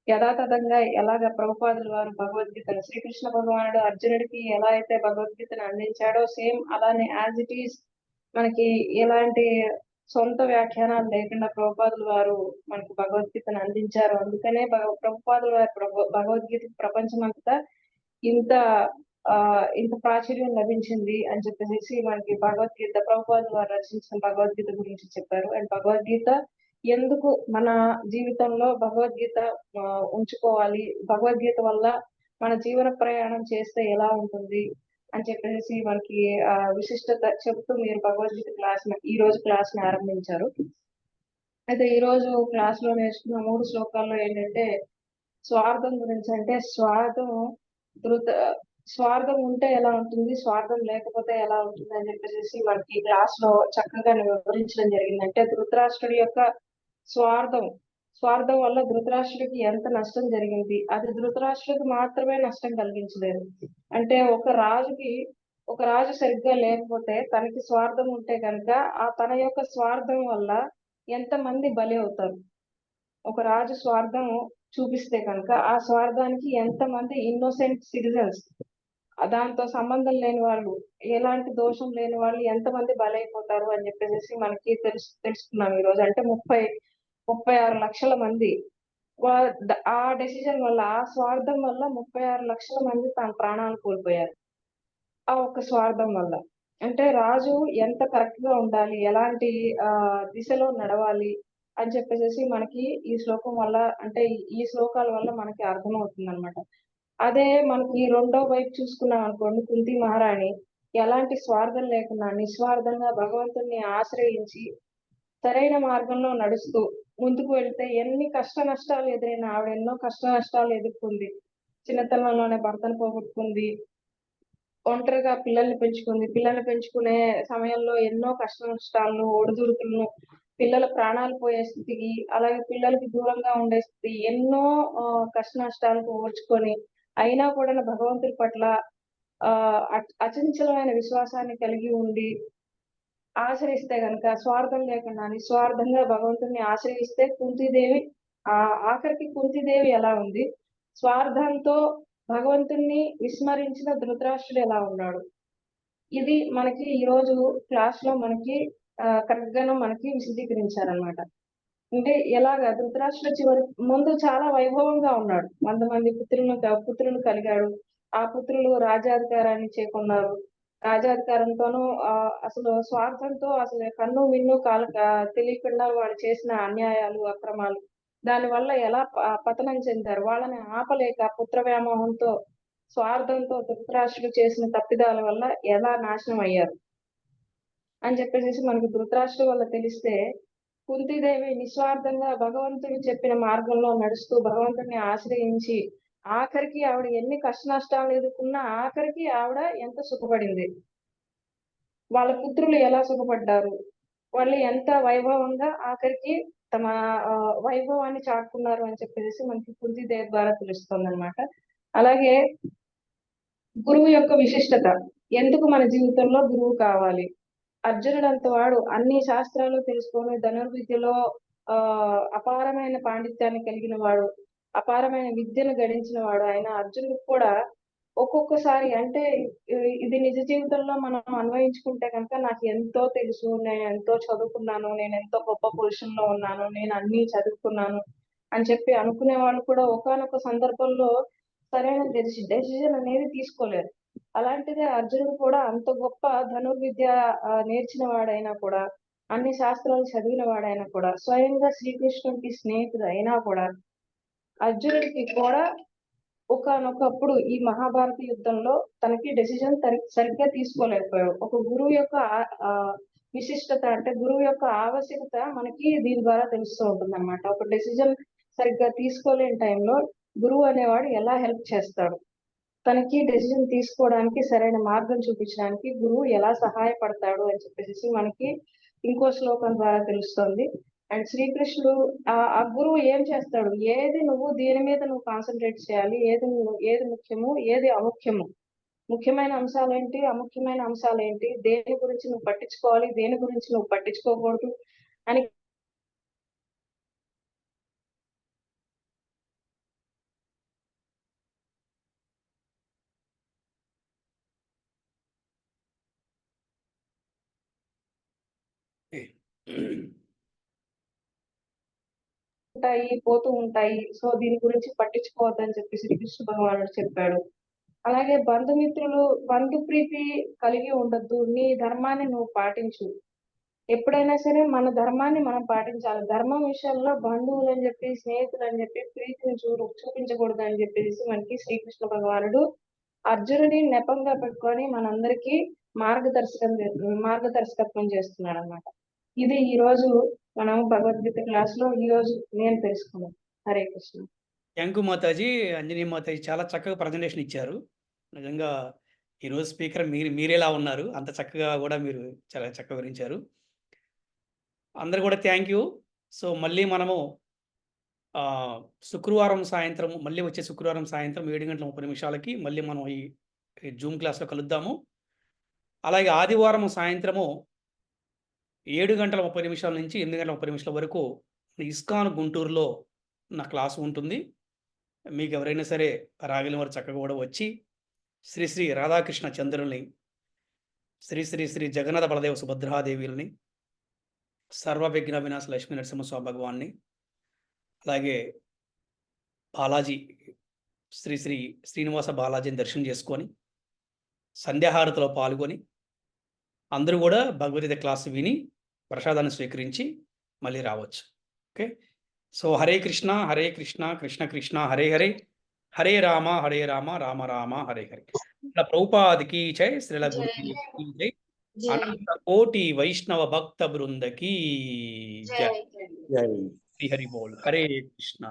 యథాతథంగా ఎలాగ ప్రభుపాదుల వారు భగవద్గీతను శ్రీకృష్ణ భగవానుడు అర్జునుడికి ఎలా అయితే భగవద్గీతను అందించాడో సేమ్ అలానే యాజ్ ఇట్ ఈస్ మనకి ఎలాంటి సొంత వ్యాఖ్యానాలు లేకుండా ప్రభుపాదుల వారు మనకి భగవద్గీతను అందించారు. అందుకనే ప్రభుపాదుల వారి భగవద్గీత ప్రపంచమంతా ఇంత ప్రాచుర్యం లభించింది అని చెప్పేసి మనకి భగవద్గీత ప్రభుపాదుల వారు రచించిన భగవద్గీత గురించి చెప్పారు. అండ్ భగవద్గీత ఎందుకు మన జీవితంలో భగవద్గీత ఉంచుకోవాలి, భగవద్గీత వల్ల మన జీవన ప్రయాణం చేస్తే ఎలా ఉంటుంది అని చెప్పేసి మనకి విశిష్టత చెప్తూ మీరు భగవద్గీత ఈ రోజు క్లాస్ ని ఆరంభించారు. అయితే ఈ రోజు క్లాస్ లో నేర్చుకున్న 3 శ్లోకాల్లో ఏంటంటే స్వార్థం గురించి. అంటే స్వార్థం ఉంటే ఎలా ఉంటుంది, స్వార్థం లేకపోతే ఎలా ఉంటుంది అని చెప్పేసి మనకి క్లాస్ లో చక్కగా వివరించడం జరిగింది. అంటే ధృతరాష్ట్రుడి యొక్క స్వార్థం వల్ల ధృతరాష్ట్రుడికి ఎంత నష్టం జరిగింది, అది ధృతరాష్ట్రుడికి మాత్రమే నష్టం కలిగించలేదు. అంటే ఒక రాజు సరిగ్గా లేకపోతే తనకి స్వార్థం ఉంటే కనుక తన యొక్క స్వార్థం వల్ల ఎంతమంది బలి అవుతారు. ఒక రాజు స్వార్థం చూపిస్తే కనుక ఆ స్వార్థానికి ఎంతమంది ఇన్నోసెంట్ సిటిజన్స్, దాంతో సంబంధం లేని వాళ్ళు, ఎలాంటి దోషం లేని వాళ్ళు ఎంతమంది బలైపోతారు అని చెప్పేసి మనకి తెలుసుకున్నాం ఈ రోజు. అంటే 36 లక్షల మంది ఆ డెసిజన్ వల్ల, ఆ స్వార్థం వల్ల 36 లక్షల మంది తన ప్రాణాలు కోల్పోయారు ఆ ఒక్క స్వార్థం వల్ల. అంటే రాజు ఎంత కరెక్ట్ గా ఉండాలి, ఎలాంటి దిశలో నడవాలి అని చెప్పేసి మనకి ఈ శ్లోకం వల్ల, అంటే ఈ శ్లోకాల వల్ల మనకి అర్థమవుతుంది అనమాట. అదే మనకి రెండో వైపు చూసుకున్నాం అనుకోండి, కుంతి మహారాణి ఎలాంటి స్వార్థం లేకుండా నిస్వార్థంగా భగవంతుణ్ణి ఆశ్రయించి సరైన మార్గంలో నడుస్తూ ముందుకు వెళ్తే ఎన్ని కష్ట నష్టాలు ఎదురైనా ఆవిడ ఎన్నో కష్ట నష్టాలు ఎదుర్కొంది. చిన్నతనంలోనే భర్తను పోగొట్టుకుంది, ఒంటరిగా పిల్లల్ని పెంచుకునే సమయంలో ఎన్నో కష్ట నష్టాలను, ఒడిదుడుకులను, పిల్లల ప్రాణాలు పోయే స్థితికి, అలాగే పిల్లలకి దూరంగా ఉండే స్థితి, ఎన్నో కష్ట నష్టాలకు ఓర్చుకొని అయినా కూడా భగవంతుడి పట్ల అచంచలమైన విశ్వాసాన్ని కలిగి ఉండి ఆశ్రయిస్తే గనక, స్వార్థం లేకుండా నిస్వార్థంగా భగవంతుడిని ఆశ్రయిస్తే కుంతీదేవి ఆఖరికి కుంతీదేవి ఎలా ఉంది, స్వార్థంతో భగవంతుణ్ణి విస్మరించిన ధృతరాష్ట్రుడు ఎలా ఉన్నాడు, ఇది మనకి ఈ రోజు క్లాస్ లో మనకి కరెక్ట్ గాను మనకి విశదీకరించారనమాట. అంటే ఎలాగా ధృతరాష్ట్రుడు ముందు చాలా వైభవంగా ఉన్నాడు, 100 మంది పుత్రులను కలిగాడు. ఆ పుత్రులు రాజ్యాధికారాన్ని చేకొన్నారు. రాజ్యాధికారంతోనూ అసలు స్వార్థంతో అసలు కన్ను మిన్ను తెలియకుండా వాడు చేసిన అన్యాయాలు, అక్రమాలు, దాని వల్ల ఎలా పతనం చెందారు, వాళ్ళని ఆపలేక పుత్ర వ్యామోహంతో, స్వార్థంతో ధృతరాష్ట్రుడు చేసిన తప్పిదాల వల్ల ఎలా నాశనం అయ్యారు అని చెప్పేసి మనకి ధృతరాష్ట్రుడు వల్ల తెలిస్తే, కుంతీదేవి నిస్వార్థంగా భగవంతుడు చెప్పిన మార్గంలో నడుస్తూ భగవంతుడిని ఆశ్రయించి ఆఖరికి ఆవిడ ఎన్ని కష్ట నష్టాలు ఎదుర్కొన్నా ఆఖరికి ఆవిడ ఎంత సుఖపడింది, వాళ్ళ పుత్రులు ఎలా సుఖపడ్డారు, వాళ్ళు ఎంత వైభవంగా ఆఖరికి తమ వైభవాన్ని చాటుకున్నారు అని చెప్పేసి మనకి కుంతీదేవి ద్వారా తెలుస్తుంది అనమాట. అలాగే గురువు యొక్క విశిష్టత, ఎందుకు మన జీవితంలో గురువు కావాలి, అర్జునుడంత వాడు అన్ని శాస్త్రాలు తెలుసుకొని ధనుర్విద్యలో అపారమైన పాండిత్యాన్ని కలిగిన వాడు, అపారమైన విద్యను గడించిన వాడు ఆయన అర్జునుడికి కూడా ఒక్కొక్కసారి అంటే ఇది నిజ జీవితంలో మనం అన్వయించుకుంటే కనుక నాకు ఎంతో తెలుసు, నేను ఎంతో చదువుకున్నాను, నేను ఎంతో గొప్ప పొజిషన్ లో ఉన్నాను, నేను అన్ని చదువుకున్నాను అని చెప్పి అనుకునే వాళ్ళు కూడా ఒకానొక సందర్భంలో సరైన డెసిజన్ అనేది తీసుకోలేరు. అలాంటిదే అర్జునుడు కూడా అంత గొప్ప ధనుర్విద్య నేర్చిన వాడైనా కూడా, అన్ని శాస్త్రాలు చదివిన వాడైనా కూడా, స్వయంగా శ్రీకృష్ణుడికి స్నేహితుడు అయినా కూడా అర్జునుడికి కూడా ఒకానొకప్పుడు ఈ మహాభారత యుద్ధంలో తనకి డెసిజన్ సరిగ్గా తీసుకోలేకపోయాడు. ఒక గురువు యొక్క విశిష్టత అంటే గురువు యొక్క ఆవశ్యకత మనకి దీని ద్వారా తెలుస్తూ ఉంటుంది అనమాట. ఒక డెసిజన్ సరిగ్గా తీసుకోలేని టైంలో గురువు అనేవాడు ఎలా హెల్ప్ చేస్తాడు, తనకి డెసిజన్ తీసుకోవడానికి సరైన మార్గం చూపించడానికి గురువు ఎలా సహాయపడతాడు అని చెప్పేసి మనకి ఇంకో శ్లోకం ద్వారా తెలుస్తుంది. అండ్ శ్రీకృష్ణుడు ఆ గురువు ఏం చేస్తాడు, ఏది నువ్వు దీని మీద నువ్వు కాన్సన్ట్రేట్ చేయాలి, ఏది ముఖ్యము, ఏది అముఖ్యము, ముఖ్యమైన అంశాలు ఏంటి, అముఖ్యమైన అంశాలు ఏంటి, దేని గురించి నువ్వు పట్టించుకోవాలి, దేని గురించి నువ్వు పట్టించుకోకూడదు అని ఉంటాయి, పోతూ ఉంటాయి. సో దీని గురించి పట్టించుకోవద్దని చెప్పి శ్రీకృష్ణ భగవానుడు చెప్పాడు. అలాగే బంధు ప్రీతి కలిగి ఉండొద్దు, నీ ధర్మాన్ని నువ్వు పాటించు. ఎప్పుడైనా సరే మన ధర్మాన్ని మనం పాటించాలి. ధర్మం విషయంలో బంధువులు అని చెప్పి, స్నేహితులు అని చెప్పి ప్రీతిని చూపించకూడదు అని చెప్పేసి మనకి శ్రీకృష్ణ భగవానుడు అర్జునుడి నెపంగా పెట్టుకొని మనందరికీ మార్గదర్శకత్వం చేస్తున్నాడు అన్నమాట. ఇది ఈ రోజు మనం భగవద్గీత క్లాస్ లో ఈ రోజు నేను తెలుసుకున్నాను. హరే కృష్ణ. Thank you Mataji. అంజనీ మాతాజీ చాలా చక్కగా ప్రజెంటేషన్ ఇచ్చారు. నిజంగా ఈరోజు స్పీకర్ మీరేలా ఉన్నారు, అంత చక్కగా కూడా మీరు చాలా చక్కగా వివరించారు. అందరు కూడా థ్యాంక్ యూ. సో మళ్ళీ మనము శుక్రవారం సాయంత్రం వచ్చే శుక్రవారం సాయంత్రం 7:30 మళ్ళీ మనం ఈ జూమ్ క్లాస్లో కలుద్దాము. అలాగే ఆదివారం సాయంత్రము 7:30 నుంచి 8:30 వరకు ఇస్కాన్ గుంటూరులో నా క్లాసు ఉంటుంది. మీకు ఎవరైనా సరే రాగలిగిన వారు చక్కగా కూడా వచ్చి శ్రీ శ్రీ రాధాకృష్ణ చంద్రుల్ని, శ్రీ శ్రీ శ్రీ జగన్నాథ బలదేవ సుభద్రాదేవిని, సర్వవిఘ్న వినాశ లక్ష్మీ నరసింహస్వామి భగవాన్ని, అలాగే బాలాజీ శ్రీ శ్రీ శ్రీనివాస బాలాజీని దర్శనం చేసుకొని సంధ్యాహారతిలో పాల్గొని అందరూ కూడా భగవద్గీత క్లాసు విని ప్రసాదాన్ని స్వీకరించి మళ్ళీ రావచ్చు. ఓకే. సో హరే కృష్ణ కృష్ణ కృష్ణ హరే హరే, హరే రామ రామ రామ హరే హరే. ప్రభుపాదికి జై, శ్రీల గురుకి జై, అనంత కోటి వైష్ణవ భక్త బృందకి జై. శ్రీ హరి బోల్. హరే కృష్ణ.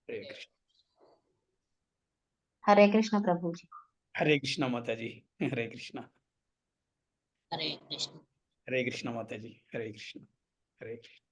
హరే కృష్ణ. హరే కృష్ణ ప్రభుజీ. హరే కృష్ణ మాతాజీ. హరే కృష్ణ. హరే కృష్ణ. హరే కృష్ణ మాతాజీ. హరే కృష్ణ. హరే కృష్ణ.